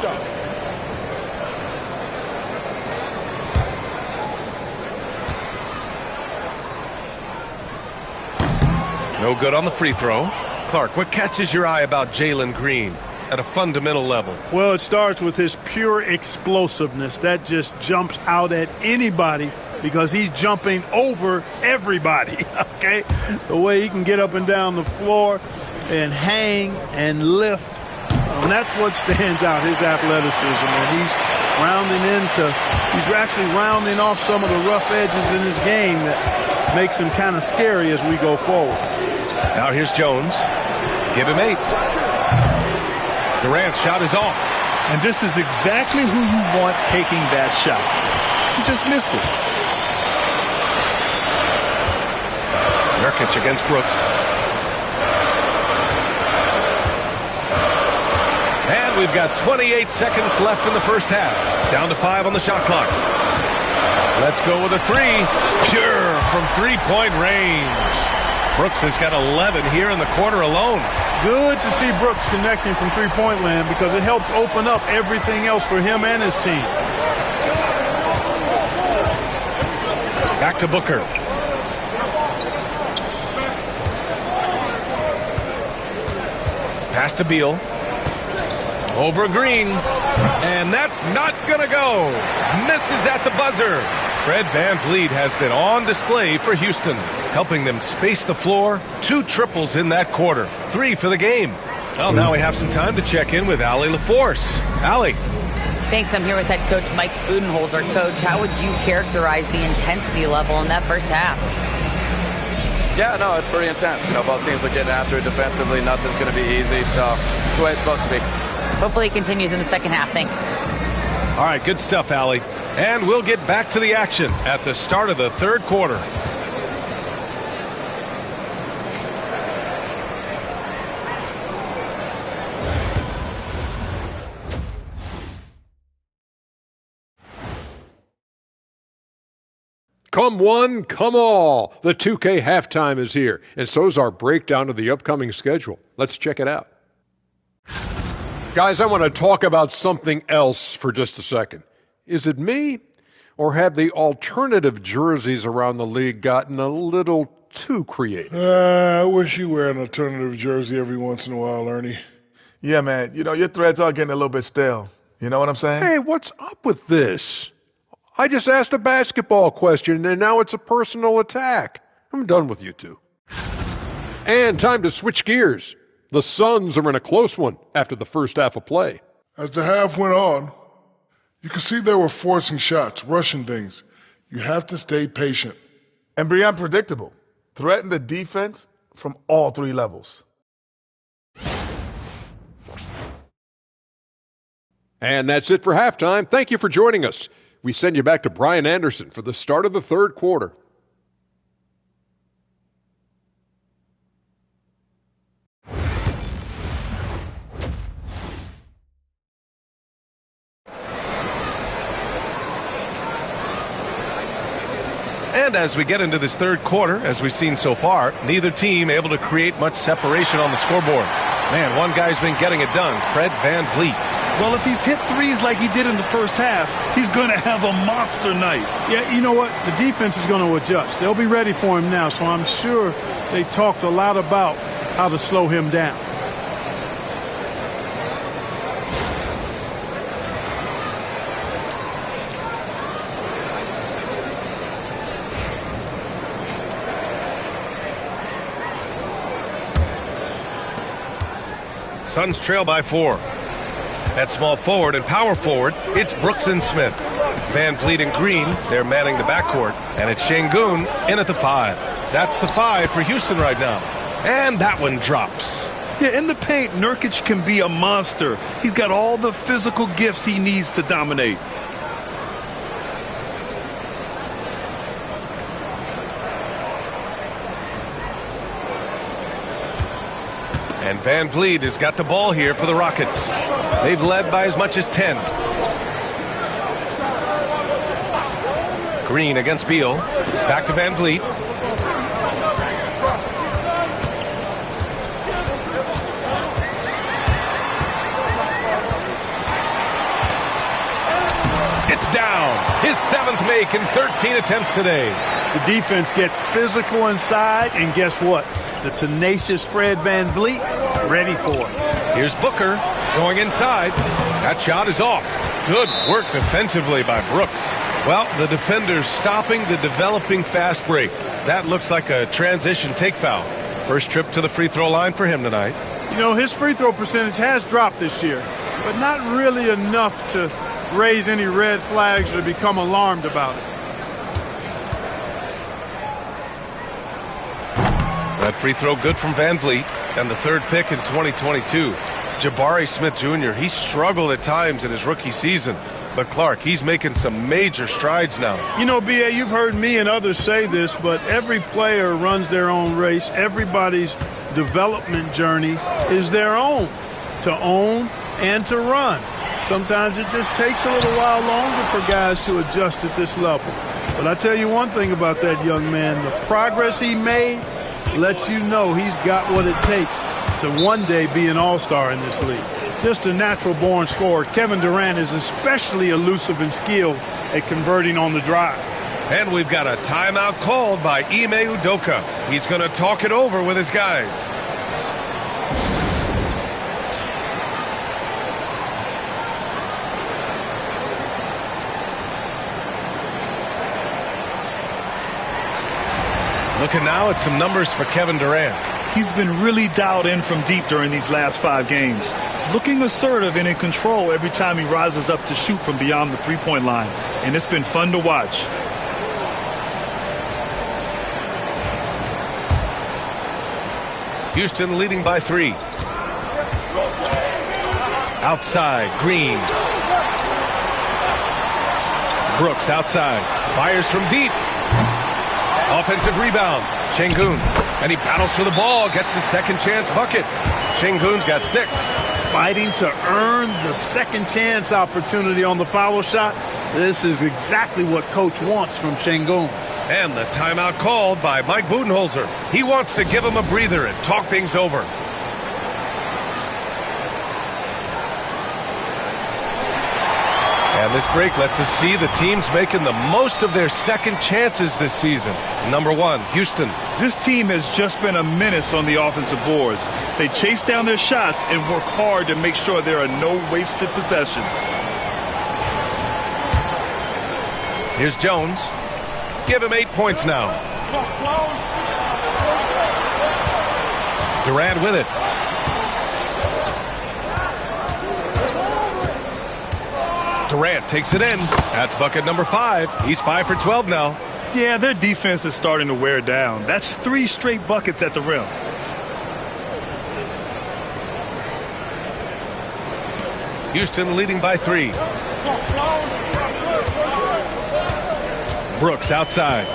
No good on the free throw. Clark, what catches your eye about Jalen Green at a fundamental level? Well, it starts with his pure explosiveness. That just jumps out at anybody because he's jumping over everybody, okay? The way he can get up and down the floor and hang and lift, and that's what stands out, his athleticism. And he's actually rounding off some of the rough edges in his game that makes him kind of scary as we go forward. Now here's Jones. Give him 8. Durant's shot is off. And this is exactly who you want taking that shot. He just missed it. Nurkic against Brooks. And we've got 28 seconds left in the first half. Down to 5 on the shot clock. Let's go with a 3. Pure from three-point range. Brooks has got 11 here in the quarter alone. Good to see Brooks connecting from three-point land because it helps open up everything else for him and his team. Back to Booker. Pass to Beal. Over Green. And that's not going to go. Misses at the buzzer. Fred VanVleet has been on display for Houston, helping them space the floor. 2 triples in that quarter. 3 for the game. Well, now we have some time to check in with Allie LaForce. Allie. Thanks. I'm here with head coach Mike Budenholzer. Coach, how would you characterize the intensity level in that first half? Yeah, no, it's pretty intense. You know, both teams are getting after it defensively. Nothing's going to be easy, so it's the way it's supposed to be. Hopefully it continues in the second half. Thanks. All right, good stuff, Allie. And we'll get back to the action at the start of the third quarter. Come one, come all. The 2K halftime is here, and so's our breakdown of the upcoming schedule. Let's check it out. Guys, I want to talk about something else for just a second. Is it me, or have the alternative jerseys around the league gotten a little too creative? I wish you wear an alternative jersey every once in a while, Ernie. Yeah, man. You know, your threads are getting a little bit stale. You know what I'm saying? Hey, what's up with this? I just asked a basketball question, and now it's a personal attack. I'm done with you two. And time to switch gears. The Suns are in a close one after the first half of play. As the half went on, You can see they were forcing shots, rushing things. You have to stay patient. And be unpredictable. Threaten the defense from all three levels. And that's it for halftime. Thank you for joining us. We send you back to Brian Anderson for the start of the third quarter. And as we get into this third quarter, as we've seen so far, neither team able to create much separation on the scoreboard. Man, one guy's been getting it done, Fred VanVleet. Well, if he's hit threes like he did in the first half, he's going to have a monster night. Yeah, you know what? The defense is going to adjust. They'll be ready for him now, so I'm sure they talked a lot about how to slow him down. Suns trail by 4. At small forward and power forward, it's Brooks and Smith. VanVleet and Green, they're manning the backcourt. And it's Şengün in at the 5. That's the 5 for Houston right now. And that one drops. Yeah, in the paint, Nurkic can be a monster. He's got all the physical gifts he needs to dominate. And VanVleet has got the ball here for the Rockets. They've led by as much as 10. Green against Beal. Back to VanVleet. It's down. His 7th make in 13 attempts today. The defense gets physical inside, and guess what? The tenacious Fred VanVleet ready for it. Here's Booker going inside. That shot is off. Good work defensively by Brooks. Well, the defender's stopping the developing fast break. That looks like a transition take foul. First trip to the free throw line for him tonight. You know, his free throw percentage has dropped this year, but not really enough to raise any red flags or become alarmed about it. That free throw good from VanVleet, and the third pick in 2022. Jabari Smith Jr., he struggled at times in his rookie season. But Clark, he's making some major strides now. You know, B.A., you've heard me and others say this, but every player runs their own race. Everybody's development journey is their own, to own and to run. Sometimes it just takes a little while longer for guys to adjust at this level. But I tell you one thing about that young man, the progress he made lets you know he's got what it takes to one day be an all-star in this league. Just a natural-born scorer. Kevin Durant is especially elusive and skilled at converting on the drive. And we've got a timeout called by Ime Udoka. He's going to talk it over with his guys. Looking now at some numbers for Kevin Durant. He's been really dialed in from deep during these last 5 games. Looking assertive and in control every time he rises up to shoot from beyond the three-point line. And it's been fun to watch. Houston leading by 3. Outside, Green. Brooks outside. Fires from deep. Offensive rebound. Şengün. And he battles for the ball. Gets the second chance bucket. Şengün's got 6. Fighting to earn the second chance opportunity on the foul shot. This is exactly what Coach wants from Şengün. And the timeout called by Mike Budenholzer. He wants to give him a breather and talk things over. And this break lets us see the teams making the most of their second chances this season. Number 1, Houston. This team has just been a menace on the offensive boards. They chase down their shots and work hard to make sure there are no wasted possessions. Here's Jones. Give him 8 points now. Durant with it. Durant takes it in. That's bucket number 5. He's 5 for 12 now. Yeah, their defense is starting to wear down. That's 3 straight buckets at the rim. Houston leading by 3. Brooks outside.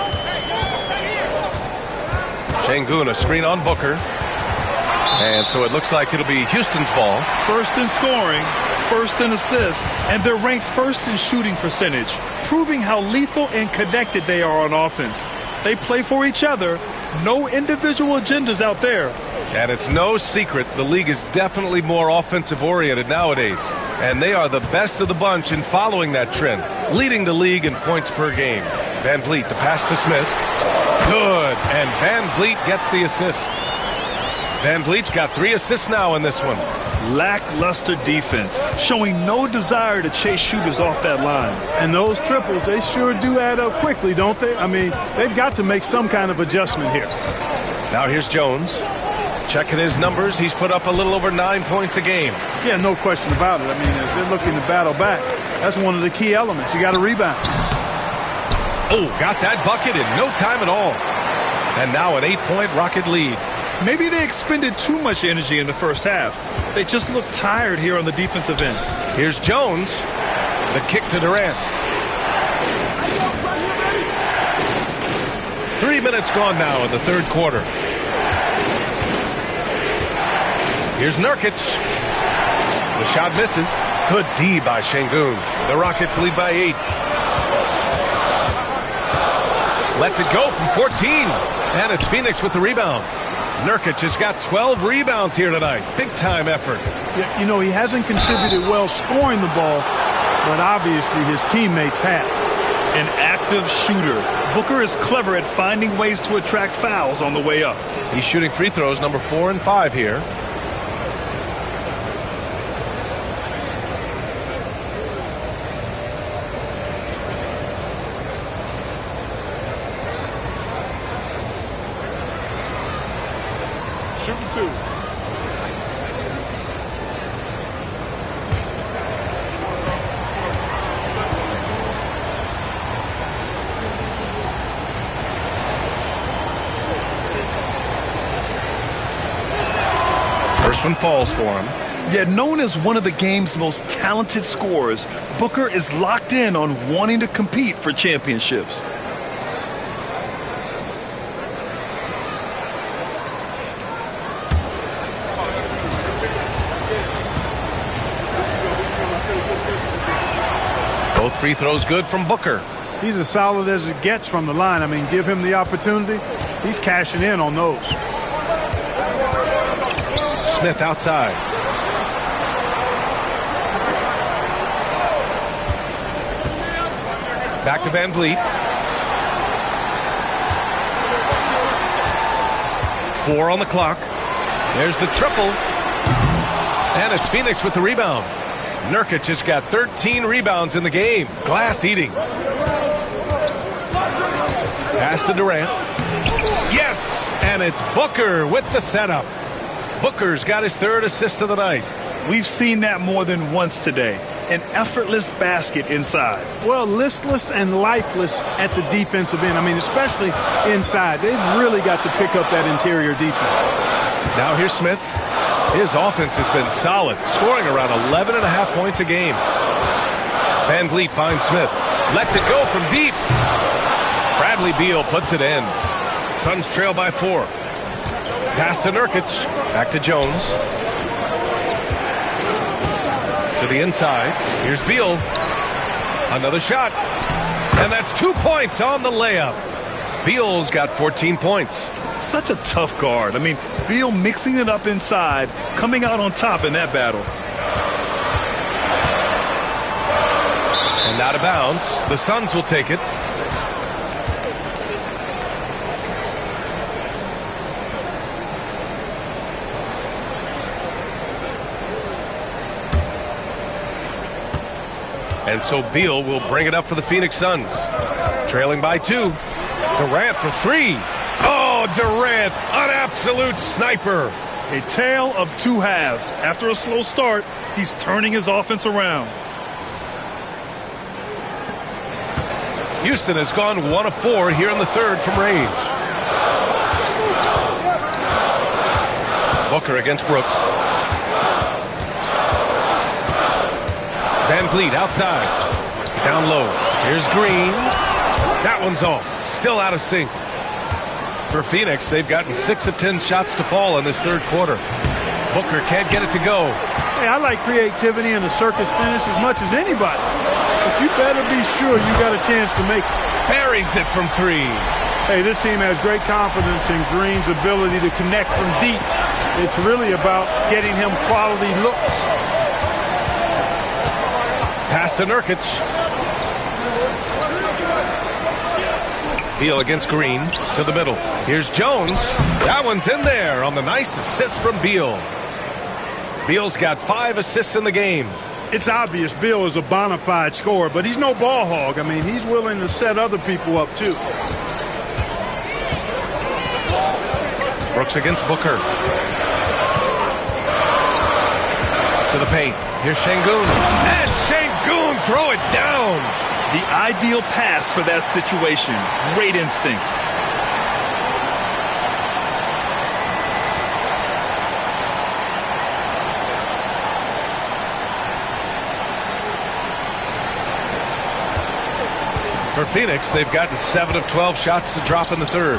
Şengün, a screen on Booker. And so it looks like it'll be Houston's ball. First in scoring, first in assists, and they're ranked first in shooting percentage, proving how lethal and connected they are on offense. They play for each other. No individual agendas out there. And it's no secret the league is definitely more offensive-oriented nowadays. And they are the best of the bunch in following that trend, leading the league in points per game. Van Vliet, the pass to Smith. Good. And Van Vliet gets the assist. Van Vliet's got 3 assists now in this one. Lackluster defense, showing no desire to chase shooters off that line. And those triples, they sure do add up quickly, don't they? I mean, they've got to make some kind of adjustment here. Now here's Jones. Checking his numbers, he's put up a little over 9 points a game. Yeah, no question about it. I mean, as they're looking to battle back, that's one of the key elements. You got to rebound. Oh, got that bucket in no time at all. And now an 8-point Rocket lead. Maybe they expended too much energy in the first half. They just look tired here on the defensive end. Here's Jones. The kick to Durant. 3 minutes gone now in the third quarter. Here's Nurkic. The shot misses. Good D by Şengün. The Rockets lead by 8. Lets it go from 14. And it's Phoenix with the rebound. Nurkic has got 12 rebounds here tonight. Big-time effort. Yeah, you know, he hasn't contributed well scoring the ball, but obviously his teammates have. An active shooter. Booker is clever at finding ways to attract fouls on the way up. He's shooting free throws number 4 and 5 here. Shooting 2. First one falls for him. Yet known as one of the game's most talented scorers, Booker is locked in on wanting to compete for championships. Both free throws good from Booker. He's as solid as it gets from the line. I mean, give him the opportunity. He's cashing in on those. Smith outside. Back to Van Vliet. 4 on the clock. There's the triple. And it's Phoenix with the rebound. Nurkic has got 13 rebounds in the game. Glass eating. Pass to Durant. Yes! And it's Booker with the setup. Booker's got his 3rd assist of the night. We've seen that more than once today. An effortless basket inside. Well, listless and lifeless at the defensive end. I mean, especially inside. They've really got to pick up that interior defense. Now here's Smith. His offense has been solid, scoring around 11.5 points a game. Van Vliet finds Smith. Lets it go from deep. Bradley Beal puts it in. Suns trail by 4. Pass to Nurkic. Back to Jones. To the inside. Here's Beal. Another shot. And that's 2 points on the layup. Beal's got 14 points. Such a tough guard. I mean, Beal mixing it up inside, coming out on top in that battle. And out of bounds. The Suns will take it. And so Beal will bring it up for the Phoenix Suns. Trailing by 2. Durant for 3. Oh, Durant, an absolute sniper. A tale of 2 halves. After a slow start, he's turning his offense around. Houston has gone 1 of 4 here in the third from range. Booker against Brooks. Van Vliet outside. Down low. Here's Green. That one's off. Still out of sync. For Phoenix, they've gotten 6 of 10 shots to fall in this third quarter. Booker can't get it to go. Hey, I like creativity and a circus finish as much as anybody. But you better be sure you got a chance to make it. Buries it from 3. Hey, this team has great confidence in Green's ability to connect from deep. It's really about getting him quality looks. Pass to Nurkic. Beal against Green to the middle. Here's Jones. That one's in there on the nice assist from Beal. Beal's got 5 assists in the game. It's obvious Beal is a bona fide scorer, but he's no ball hog. I mean, he's willing to set other people up, too. Brooks against Booker. To the paint. Here's Şengün. And Şengün throw it down. The ideal pass for that situation. Great instincts. For Phoenix, they've gotten 7 of 12 shots to drop in the third.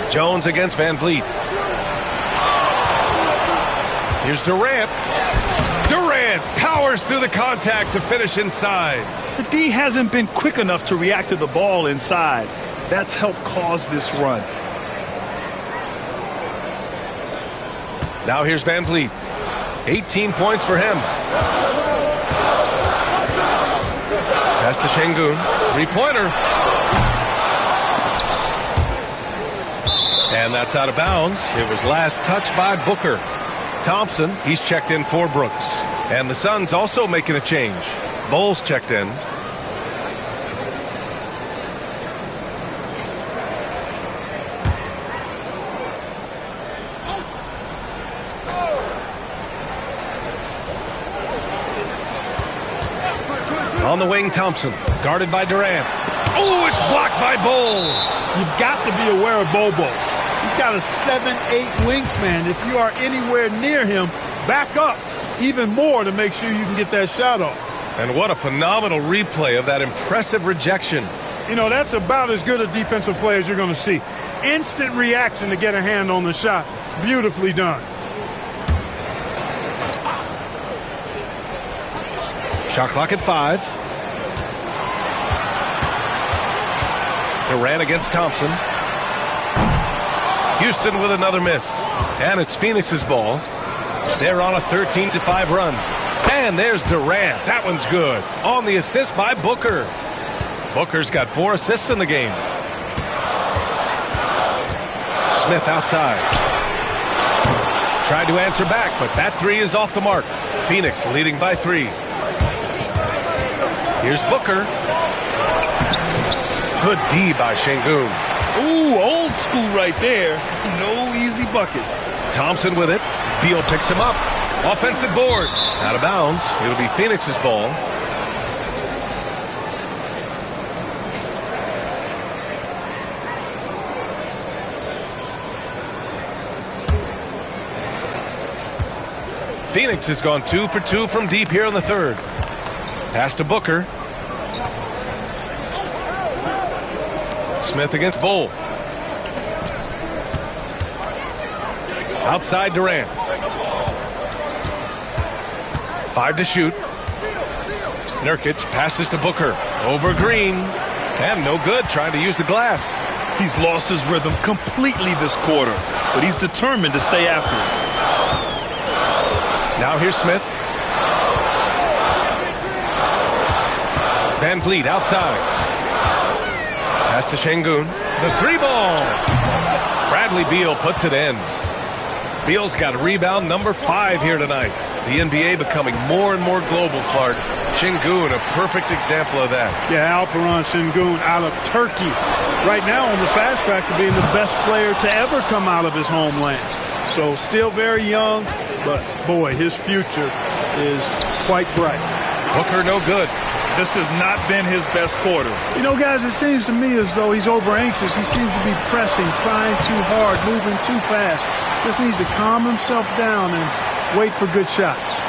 Jones against Van Vliet. Here's Durant. Durant powers through the contact to finish inside. The D hasn't been quick enough to react to the ball inside. That's helped cause this run. Now here's Van Vliet. 18 points for him. Pass to Şengün. 3-pointer. And that's out of bounds. It was last touched by Booker. Thompson, he's checked in for Brooks. And the Suns also making a change. Bowles checked in. On the wing, Thompson, guarded by Durant. Oh, it's blocked by Bol. You've got to be aware of Bobo. He's got a 7'8" wingspan. If you are anywhere near him, back up even more to make sure you can get that shot off. And what a phenomenal replay of that impressive rejection. You know, that's about as good a defensive play as you're going to see. Instant reaction to get a hand on the shot. Beautifully done. Shot clock at 5. Durant against Thompson. Houston with another miss. And it's Phoenix's ball. They're on a 13-5 run. And there's Durant. That one's good. On the assist by Booker. Booker's got 4 assists in the game. Smith outside. Tried to answer back, but that 3 is off the mark. Phoenix leading by 3. Here's Booker. Good D by Şengün. Ooh, old school right there. No easy buckets. Thompson with it. Beal picks him up. Offensive board. Out of bounds. It'll be Phoenix's ball. Phoenix has gone 2 for 2 from deep here in the third. Pass to Booker. Smith against Bol. Outside Durant. 5 to shoot. Nurkic passes to Booker. Over Green. And no good, trying to use the glass. He's lost his rhythm completely this quarter, but he's determined to stay after it. Now here's Smith. Van Vliet outside. Pass to Şengün. The 3-ball. Bradley Beal puts it in. Beal's got rebound number 5 here tonight. The NBA becoming more and more global, Clark. Şengün, a perfect example of that. Yeah, Alperen Şengün out of Turkey. Right now on the fast track to being the best player to ever come out of his homeland. So still very young, but boy, his future is quite bright. Booker no good. This has not been his best quarter. You know, guys, it seems to me as though he's over-anxious. He seems to be pressing, trying too hard, moving too fast. Just needs to calm himself down and wait for good shots.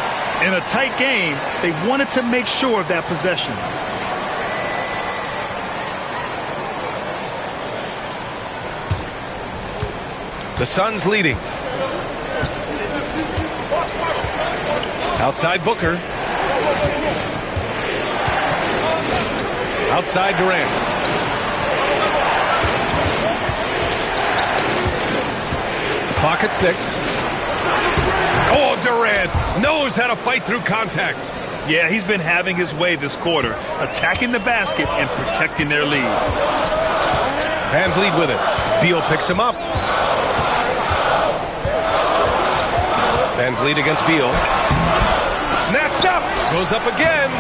In a tight game, they wanted to make sure of that possession. The Suns leading. Outside Booker. Outside Durant. Clock at 6. Oh, Durant knows how to fight through contact. Yeah, he's been having his way this quarter, attacking the basket and protecting their lead. Van Vliet with it. Beal picks him up. Van Vliet against Beal. Snatched up. Goes up again.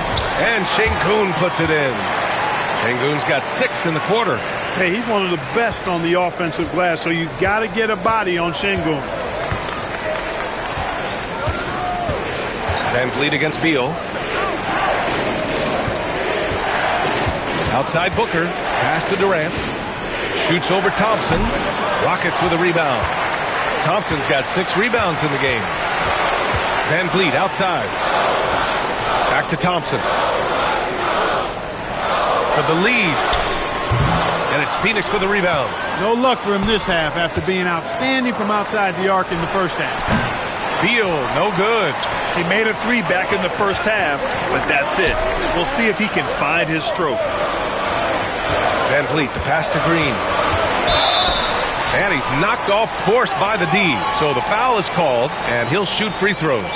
And Sengun puts it in. Sengun's got 6 in the quarter. Hey, he's one of the best on the offensive glass, so you've got to get a body on Sengun. Van Vliet against Beal. Outside Booker. Pass to Durant. Shoots over Thompson. Rockets with a rebound. Thompson's got 6 rebounds in the game. Van Vliet outside. Back to Thompson. For the lead. And it's Phoenix with a rebound. No luck for him this half after being outstanding from outside the arc in the first half. Beal, no good. He made a 3 back in the first half, but that's it. We'll see if he can find his stroke. Van Vliet, the pass to Green. And he's knocked off course by the D. So the foul is called, and he'll shoot free throws.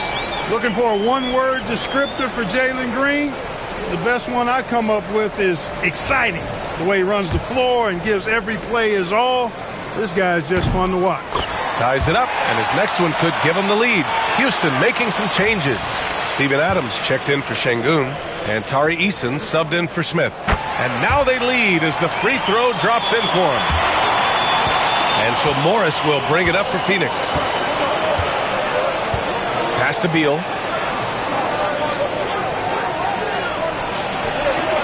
Looking for a one-word descriptor for Jalen Green? The best one I come up with is exciting. The way he runs the floor and gives every play his all. This guy's just fun to watch. Ties it up, and his next one could give him the lead. Houston making some changes. Steven Adams checked in for Sengun, and Tari Eason subbed in for Smith. And now they lead as the free throw drops in for him. And so Morris will bring it up for Phoenix. Pass to Beal.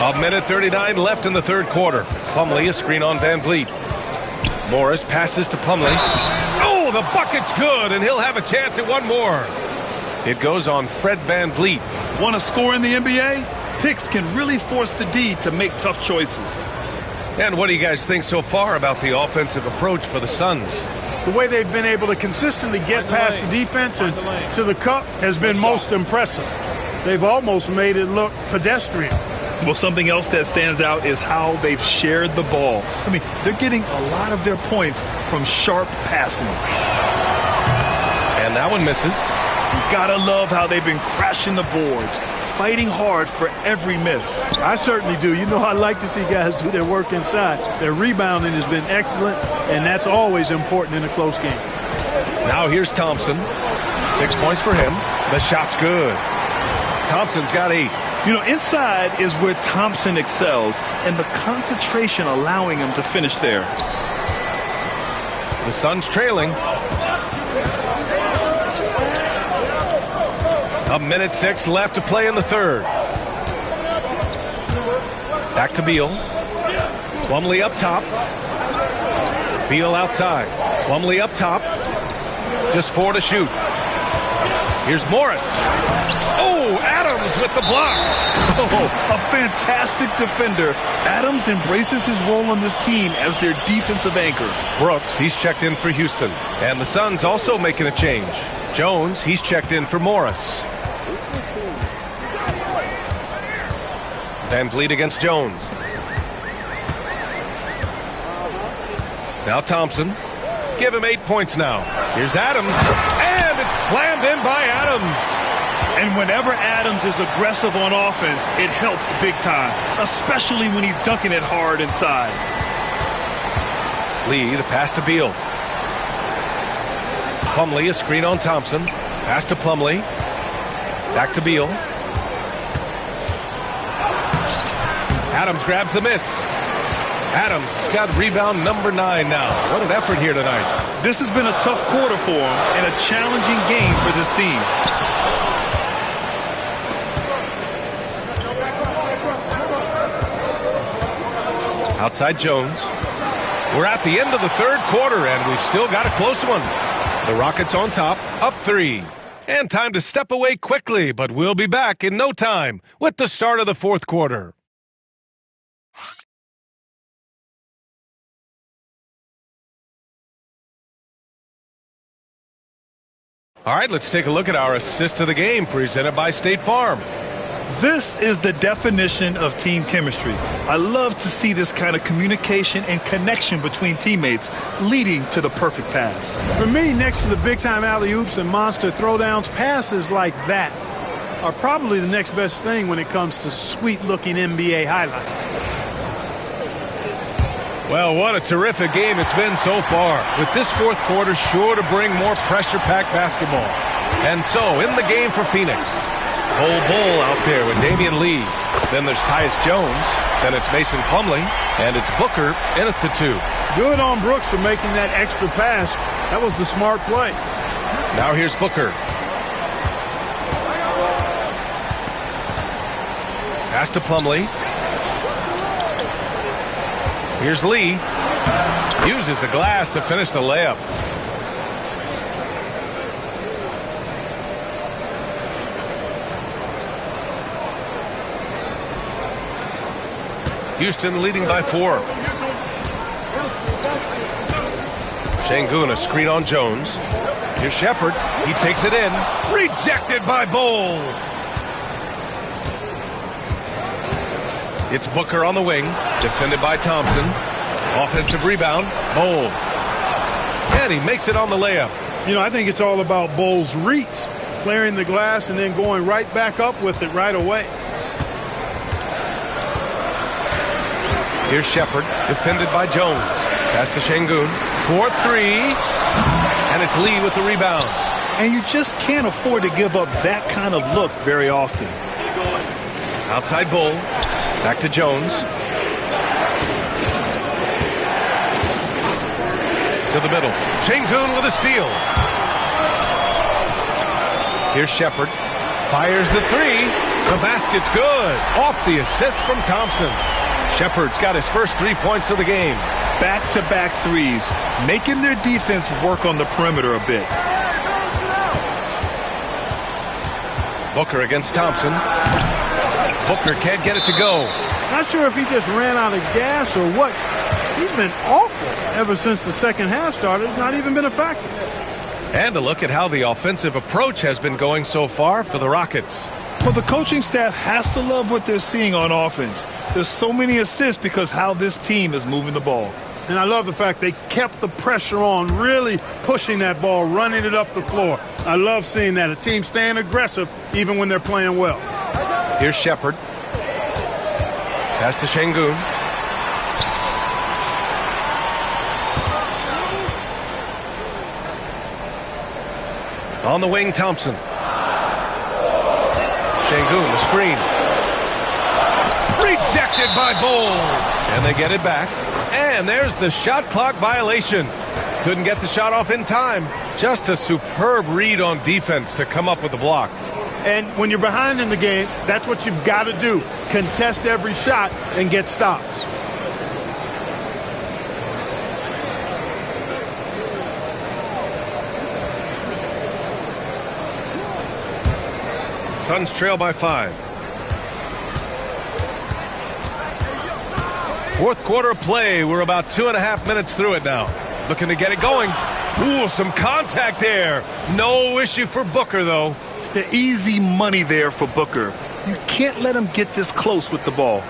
A minute 39 left in the third quarter. Plumlee, a screen on Van Vliet. Morris passes to Plumlee. Oh, the bucket's good, and he'll have a chance at one more. It goes on Fred Van Vliet. Want to score in the NBA? Picks can really force the D to make tough choices. And what do you guys think so far about the offensive approach for the Suns? The way they've been able to consistently get past the defense and to the cup has been most impressive. They've almost made it look pedestrian. Well, something else that stands out is how they've shared the ball. I mean, they're getting a lot of their points from sharp passing. And that one misses. You gotta love how they've been crashing the boards, fighting hard for every miss. I certainly do. You know, I like to see guys do their work inside. Their rebounding has been excellent, and that's always important in a close game. Now here's Thompson. 6 points for him. The shot's good. Thompson's got 8. You know, inside is where Thompson excels, and the concentration allowing him to finish there. The Suns trailing. A minute 6 left to play in the third. Back to Beal. Plumlee up top. Beal outside. Plumlee up top. Just 4 to shoot. Here's Morris. Oh, Adams with the block. Oh, a fantastic defender. Adams embraces his role on this team as their defensive anchor. Brooks, he's checked in for Houston. And the Suns also making a change. Jones, he's checked in for Morris. Van Vliet against Jones. Now Thompson. Give him 8 points now. Here's Adams. And it's slammed in by Adams. And whenever Adams is aggressive on offense, it helps big time, especially when he's dunking it hard inside. Lee, the pass to Beal. Plumlee, a screen on Thompson. Pass to Plumlee. Back to Beal. Adams grabs the miss. Adams has got rebound number 9 now. What an effort here tonight. This has been a tough quarter for him and a challenging game for this team. Outside Jones. We're at the end of the third quarter, and we've still got a close one. The Rockets on top, up 3. And time to step away quickly, but we'll be back in no time with the start of the fourth quarter. All right, let's take a look at our assist of the game presented by State Farm. This is the definition of team chemistry. I love to see this kind of communication and connection between teammates leading to the perfect pass. For me, next to the big-time alley-oops and monster throwdowns, passes like that are probably the next best thing when it comes to sweet-looking NBA highlights. Well, what a terrific game it's been so far, with this fourth quarter sure to bring more pressure-packed basketball. And so, in the game for Phoenix, Bull out there with Damian Lee. Then there's Tyus Jones. Then it's Mason Plumlee. And it's Booker in at the 2. Good on Brooks for making that extra pass. That was the smart play. Now here's Booker. Pass to Plumlee. Here's Lee. Uses the glass to finish the layup. Houston leading by 4. Şengün, a screen on Jones. Here's Shepherd. He takes it in. Rejected by Bol. It's Booker on the wing. Defended by Thompson. Offensive rebound. Bol. And he makes it on the layup. You know, I think it's all about Bol's reach. Clearing the glass and then going right back up with it right away. Here's Shepherd, defended by Jones. Pass to Şengün. 4-3. And it's Lee with the rebound. And you just can't afford to give up that kind of look very often. Outside Bull. Back to Jones. To the middle. Şengün with a steal. Here's Shepherd. Fires the 3. The basket's good. Off the assist from Thompson. Shepherd's got his first 3 points of the game. Back-to-back threes, making their defense work on the perimeter a bit. Booker against Thompson. Booker can't get it to go. Not sure if he just ran out of gas or what. He's been awful ever since the second half started. Not even been a factor. And a look at how the offensive approach has been going so far for the Rockets. Well, the coaching staff has to love what they're seeing on offense. There's so many assists because how this team is moving the ball. And I love the fact they kept the pressure on, really pushing that ball, running it up the floor. I love seeing that, a team staying aggressive even when they're playing well. Here's Shepherd. Pass to Şengün. On the wing, Thompson. Şengün, the screen. Rejected by Bol. And they get it back. And there's the shot clock violation. Couldn't get the shot off in time. Just a superb read on defense to come up with the block. And when you're behind in the game, that's what you've got to do. Contest every shot and get stops. Suns trail by 5. Fourth quarter of play. We're about 2.5 minutes through it now. Looking to get it going. Ooh, some contact there. No issue for Booker, though. The easy money there for Booker. You can't let him get this close with the ball.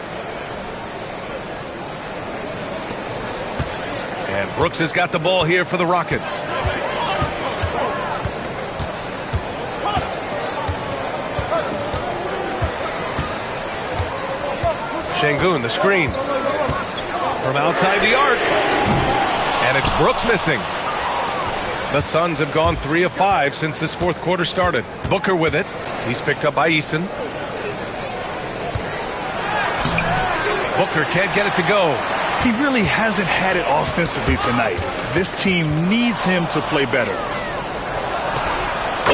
And Brooks has got the ball here for the Rockets. Şengün, the screen. From outside the arc. And it's Brooks missing. The Suns have gone 3 of 5 since this fourth quarter started. Booker with it. He's picked up by Eason. Booker can't get it to go. He really hasn't had it offensively tonight. This team needs him to play better.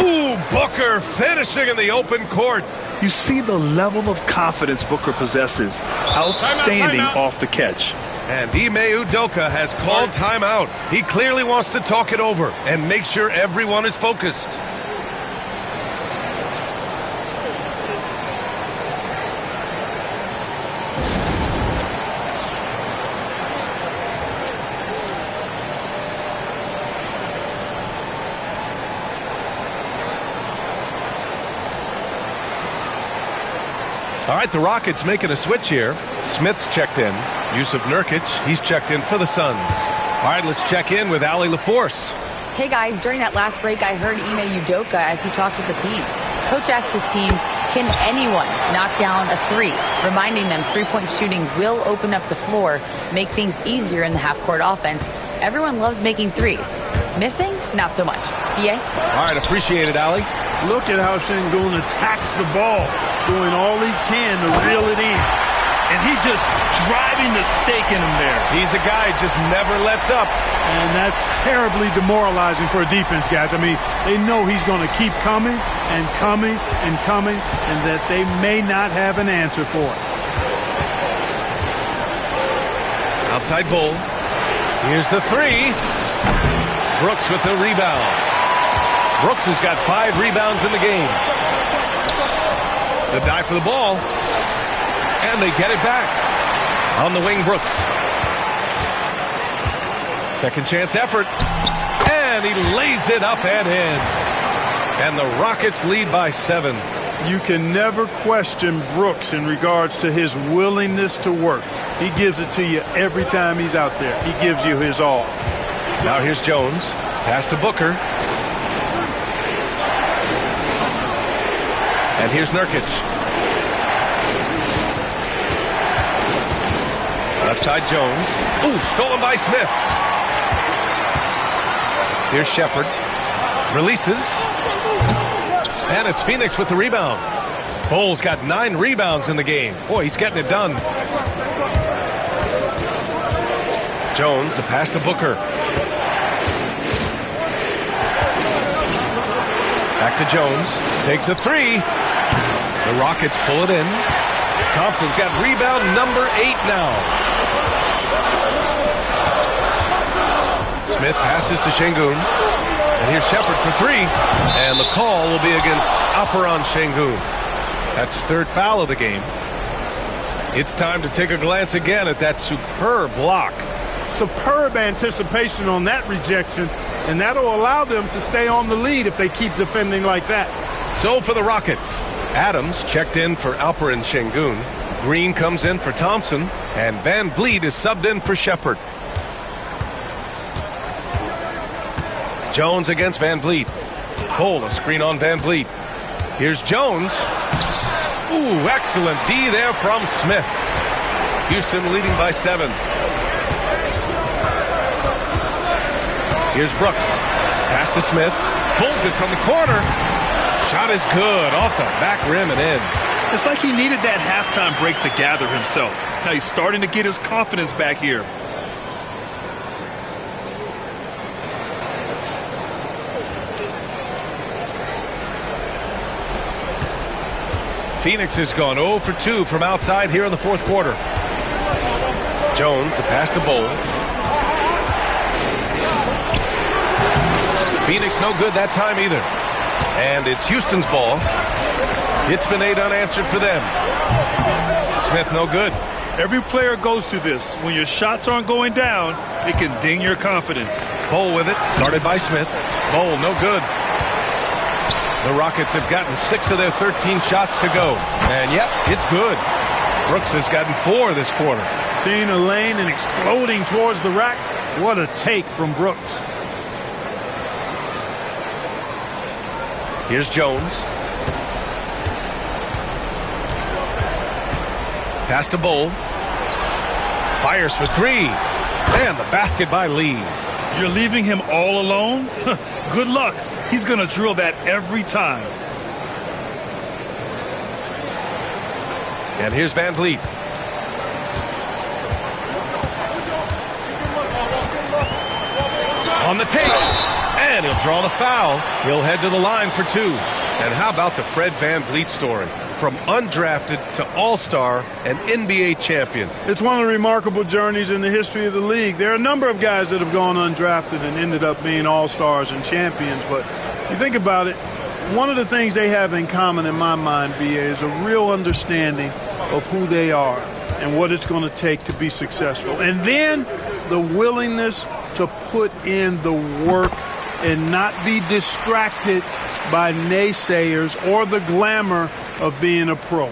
Ooh, Booker finishing in the open court. You see the level of confidence Booker possesses. Outstanding Timeout. Off the catch. And Ime Udoka has called timeout. He clearly wants to talk it over and make sure everyone is focused. All right, the Rockets making a switch here. Smith's checked in. Yusuf Nurkic, he's checked in for the Suns. All right, let's check in with Allie LaForce. Hey guys, during that last break, I heard Ime Udoka as he talked with the team. Coach asked his team, can anyone knock down a three? Reminding them three-point shooting will open up the floor, make things easier in the half-court offense. Everyone loves making threes. Missing? Not so much. BA? All right, appreciate it, Allie. Look at how Sengun attacks the ball, doing all he can to reel it in. And he just driving the stake in him there. He's a guy who just never lets up. And that's terribly demoralizing for a defense, guys. I mean, they know he's going to keep coming and coming and coming, and that they may not have an answer for it. Outside Bull. Here's the three. Brooks with the rebound. Brooks has got 5 rebounds in the game. The dive for the ball. And they get it back. On the wing, Brooks. Second chance effort. And he lays it up and in. And the Rockets lead by 7. You can never question Brooks in regards to his willingness to work. He gives it to you every time he's out there. He gives you his all. Now here's Jones. Pass to Booker. And here's Nurkic. Left side Jones. Ooh, stolen by Smith. Here's Shepherd. Releases. And it's Phoenix with the rebound. Bull's got 9 rebounds in the game. Boy, he's getting it done. Jones, the pass to Booker. Back to Jones. Takes a 3. The Rockets pull it in. Thompson's got rebound number 8 now. Smith passes to Şengün. And here's Shepherd for 3. And the call will be against Alperen Şengün. That's his 3rd foul of the game. It's time to take a glance again at that superb block. Superb anticipation on that rejection, and that'll allow them to stay on the lead if they keep defending like that. So for the Rockets, Adams checked in for Alperen Şengün. Green comes in for Thompson, and Van Vliet is subbed in for Shepherd. Jones against Van Vliet. Bull, a screen on Van Vliet. Here's Jones. Ooh, excellent D there from Smith. Houston leading by 7. Here's Brooks. Pass to Smith. Pulls it from the corner. Shot is good. Off the back rim and in. It's like he needed that halftime break to gather himself. Now he's starting to get his confidence back here. Phoenix has gone 0 for 2 from outside here in the 4th quarter. Jones, the pass to Bull. Phoenix no good that time either. And it's Houston's ball. It's been 8 unanswered for them. Smith no good. Every player goes through this. When your shots aren't going down, it can ding your confidence. Bull with it, guarded by Smith. Bull no good. The Rockets have gotten 6 of their 13 shots to go. And yep, it's good. Brooks has gotten 4 this quarter. Seeing a lane and exploding towards the rack. What a take from Brooks. Here's Jones. Pass to Bull. Fires for 3. And the basket by Lee. You're leaving him all alone? Good luck. He's going to drill that every time. And here's Van Vliet. On the take. And he'll draw the foul. He'll head to the line for 2. And how about the Fred VanVleet story? From undrafted to all-star and NBA champion. It's one of the remarkable journeys in the history of the league. There are a number of guys that have gone undrafted and ended up being all-stars and champions. But you think about it, one of the things they have in common in my mind, B.A., is a real understanding of who they are and what it's going to take to be successful. And then the willingness to put in the work and not be distracted by naysayers or the glamour of being a pro.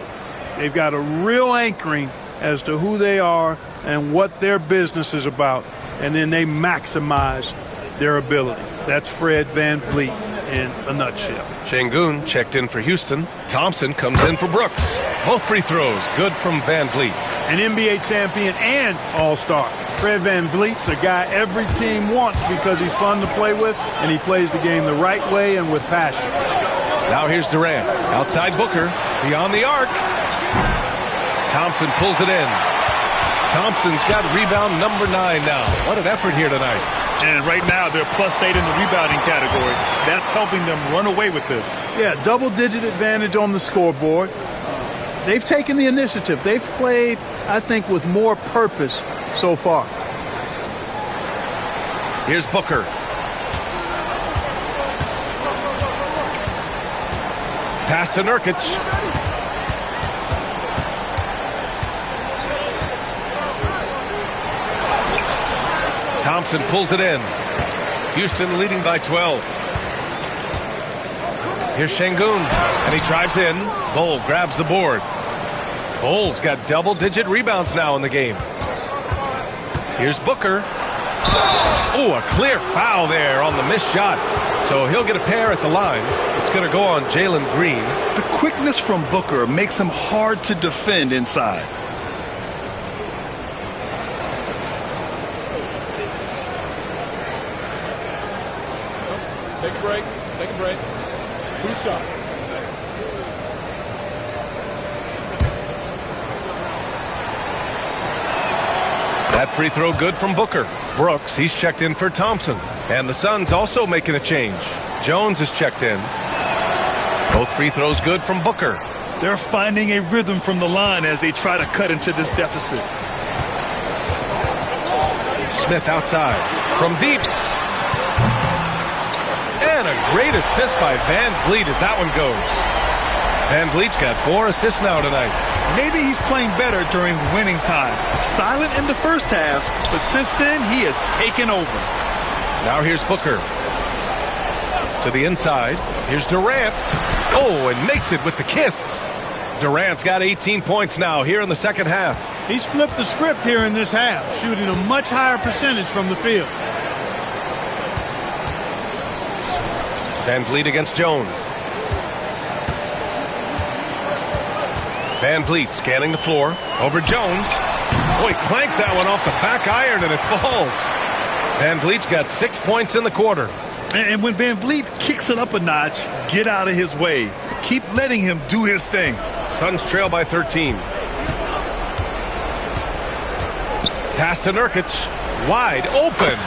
They've got a real anchoring as to who they are and what their business is about, and then they maximize their ability. That's Fred VanVleet in a nutshell. Şengün checked in for Houston. Thompson comes in for Brooks. Both free throws good from VanVleet. An NBA champion and all-star. Fred VanVleet's a guy every team wants because he's fun to play with and he plays the game the right way and with passion. Now here's Durant. Outside Booker. Beyond the arc. Thompson pulls it in. Thompson's got rebound number 9 now. What an effort here tonight. And right now they're +8 in the rebounding category. That's helping them run away with this. Yeah, double-digit advantage on the scoreboard. They've taken the initiative. They've played, I think, with more purpose so far. Here's Booker. Pass to Nurkic. Thompson pulls it in. Houston leading by 12. Here's Şengün, and he drives in. Bol grabs the board. Bol's got double-digit rebounds now in the game. Here's Booker. Oh, a clear foul there on the missed shot. So he'll get a pair at the line. It's going to go on Jalen Green. The quickness from Booker makes him hard to defend inside. Take a break. Take a break. 2 shots. That free throw good from Booker. Brooks, he's checked in for Thompson. And the Suns also making a change. Jones is checked in. Both free throws good from Booker. They're finding a rhythm from the line as they try to cut into this deficit. Smith outside. From deep. And a great assist by VanVleet as that one goes. VanVleet's got 4 assists now tonight. Maybe he's playing better during winning time. Silent in the first half, but since then he has taken over. Now here's Booker. To the inside. Here's Durant. Oh, and makes it with the kiss. Durant's got 18 points now here in the second half. He's flipped the script here in this half, shooting a much higher percentage from the field. VanVleet against Jones. VanVleet scanning the floor. Over Jones. Oh, he clanks that one off the back iron and it falls. VanVleet's got 6 points in the quarter. And when VanVleet kicks it up a notch, get out of his way. Keep letting him do his thing. Suns trail by 13. Pass to Nurkic. Wide open.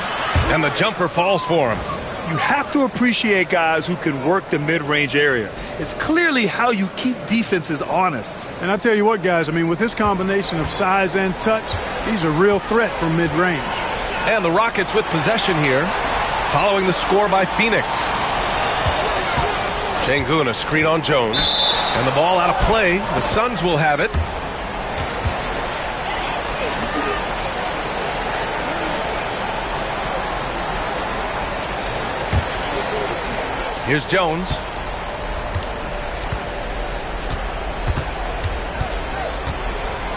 And the jumper falls for him. You have to appreciate guys who can work the mid-range area. It's clearly how you keep defenses honest. And I tell you what, guys, I mean, with this combination of size and touch, he's a real threat from mid-range. And the Rockets with possession here, following the score by Phoenix. Şengün, a screen on Jones. And the ball out of play. The Suns will have it. Here's Jones.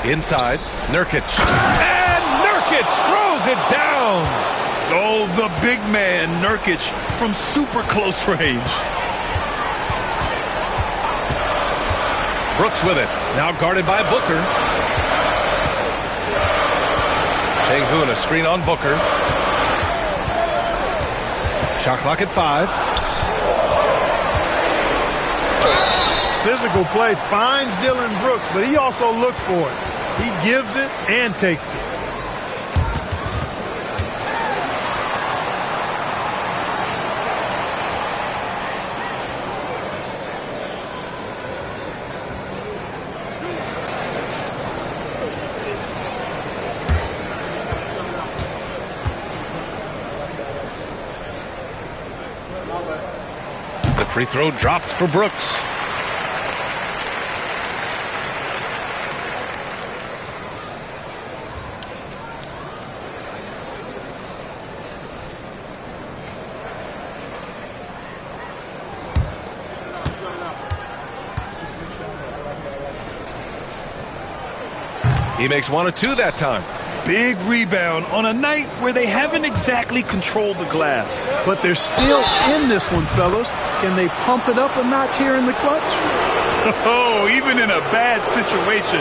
Inside, Nurkic. And Nurkic throws it down. Oh, the big man, Nurkic, from super close range. Brooks with it. Now guarded by Booker. Şengün, a screen on Booker. Shot clock at 5. Physical play finds Dillon Brooks, but he also looks for it. He gives it and takes it. Free throw dropped for Brooks. He makes 1 of 2 that time. Big rebound on a night where they haven't exactly controlled the glass. But they're still in this one, fellas. Can they pump it up a notch here in the clutch? Oh, even in a bad situation,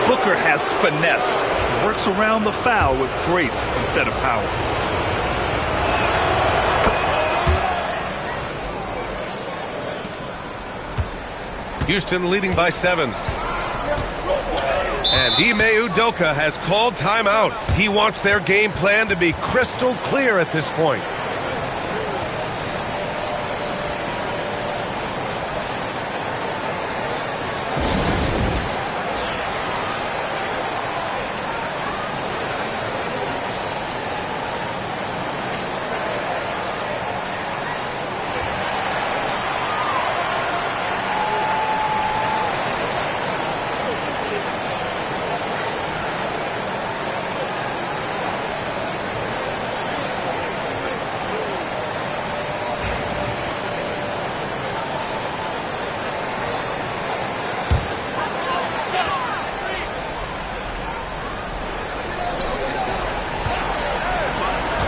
Booker has finesse. Works around the foul with grace instead of power. Houston leading by 7. And Ime Udoka has called timeout. He wants their game plan to be crystal clear at this point.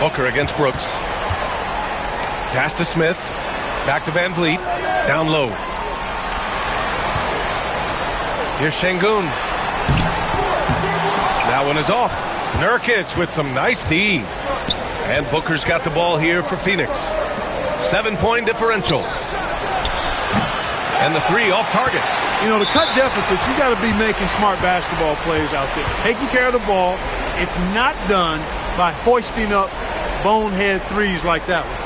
Booker against Brooks. Pass to Smith. Back to Van Vliet. Down low. Here's Şengün. That one is off. Nurkic with some nice D. And Booker's got the ball here for Phoenix. 7-point differential. And the 3 off target. You know, to cut deficits, you got to be making smart basketball plays out there. Taking care of the ball. It's not done by hoisting up bonehead threes like that one.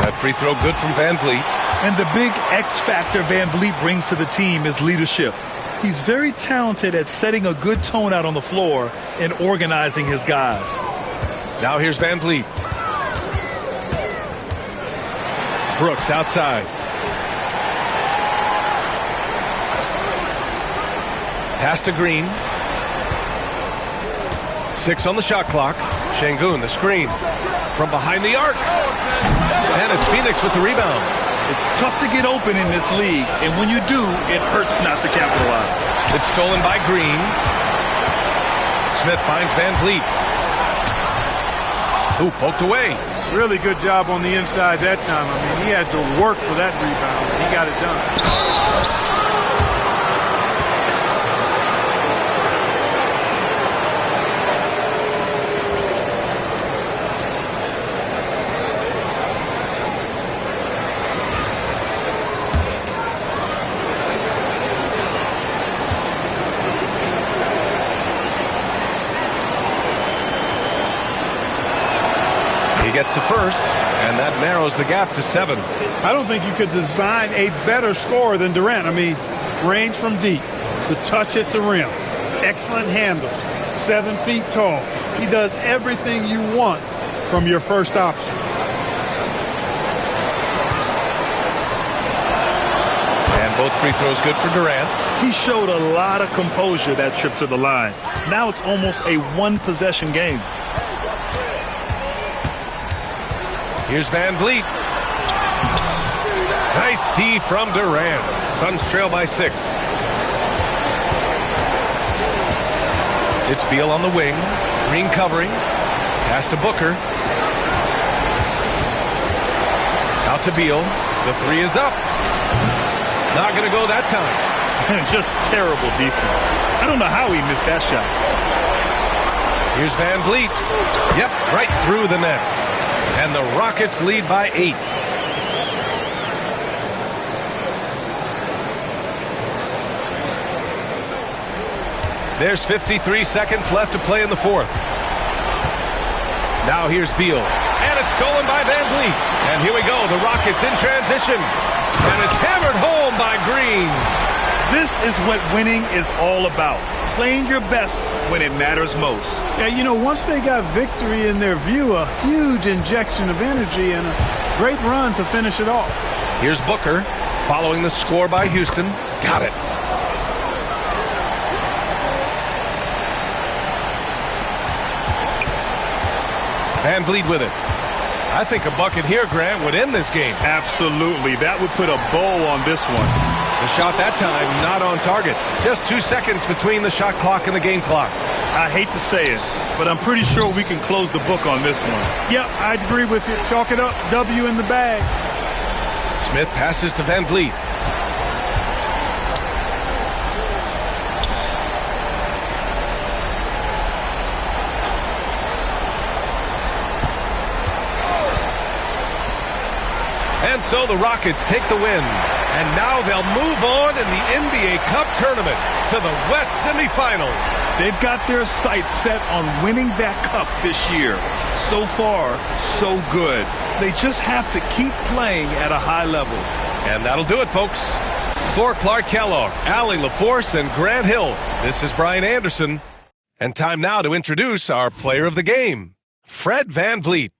That free throw good from Van Vliet. And the big X factor Van Vliet brings to the team is leadership. He's very talented at setting a good tone out on the floor and organizing his guys. Now here's Van Vliet. Brooks outside. Pass to Green. 6 on the shot clock. Şengün, the screen. From behind the arc. And it's Phoenix with the rebound. It's tough to get open in this league, and when you do, it hurts not to capitalize. It's stolen by Green. Smith finds Van Vliet. Who poked away. Really good job on the inside that time. I mean, he had to work for that rebound. He got it done. Gets the first, and that narrows the gap to 7. I don't think you could design a better scorer than Durant. I mean, range from deep, the touch at the rim, excellent handle, 7 feet tall. He does everything you want from your first option. And both free throws good for Durant. He showed a lot of composure that trip to the line. Now it's almost a one-possession game. Here's Van Vliet. Nice D from Durant. Suns trail by 6. It's Beal on the wing. Green covering. Pass to Booker. Out to Beal. The 3 is up. Not going to go that time. Just terrible defense. I don't know how he missed that shot. Here's Van Vliet. Yep, right through the net. And the Rockets lead by 8. There's 53 seconds left to play in the 4th. Now here's Beal. And it's stolen by Van Vliet. And here we go, the Rockets in transition. And it's hammered home by Green. This is what winning is all about. Playing your best when it matters most. Yeah, you know, once they got victory in their view, a huge injection of energy and a great run to finish it off. Here's Booker following the score by Houston. Got it. Van Vliet with it. I think a bucket here, Grant, would end this game. Absolutely. That would put a bow on this one. The shot that time not on target. Just 2 seconds between the shot clock and the game clock. I hate to say it, but I'm pretty sure we can close the book on this one. Yep, I'd agree with you. Chalk it up. W in the bag. Smith passes to Van Vliet. And so the Rockets take the win. And now they'll move on in the NBA Cup tournament to the West semifinals. They've got their sights set on winning that cup this year. So far, so good. They just have to keep playing at a high level. And that'll do it, folks. For Clark Kellogg, Allie LaForce, and Grant Hill, this is Brian Anderson. And time now to introduce our player of the game, Fred Van Vliet.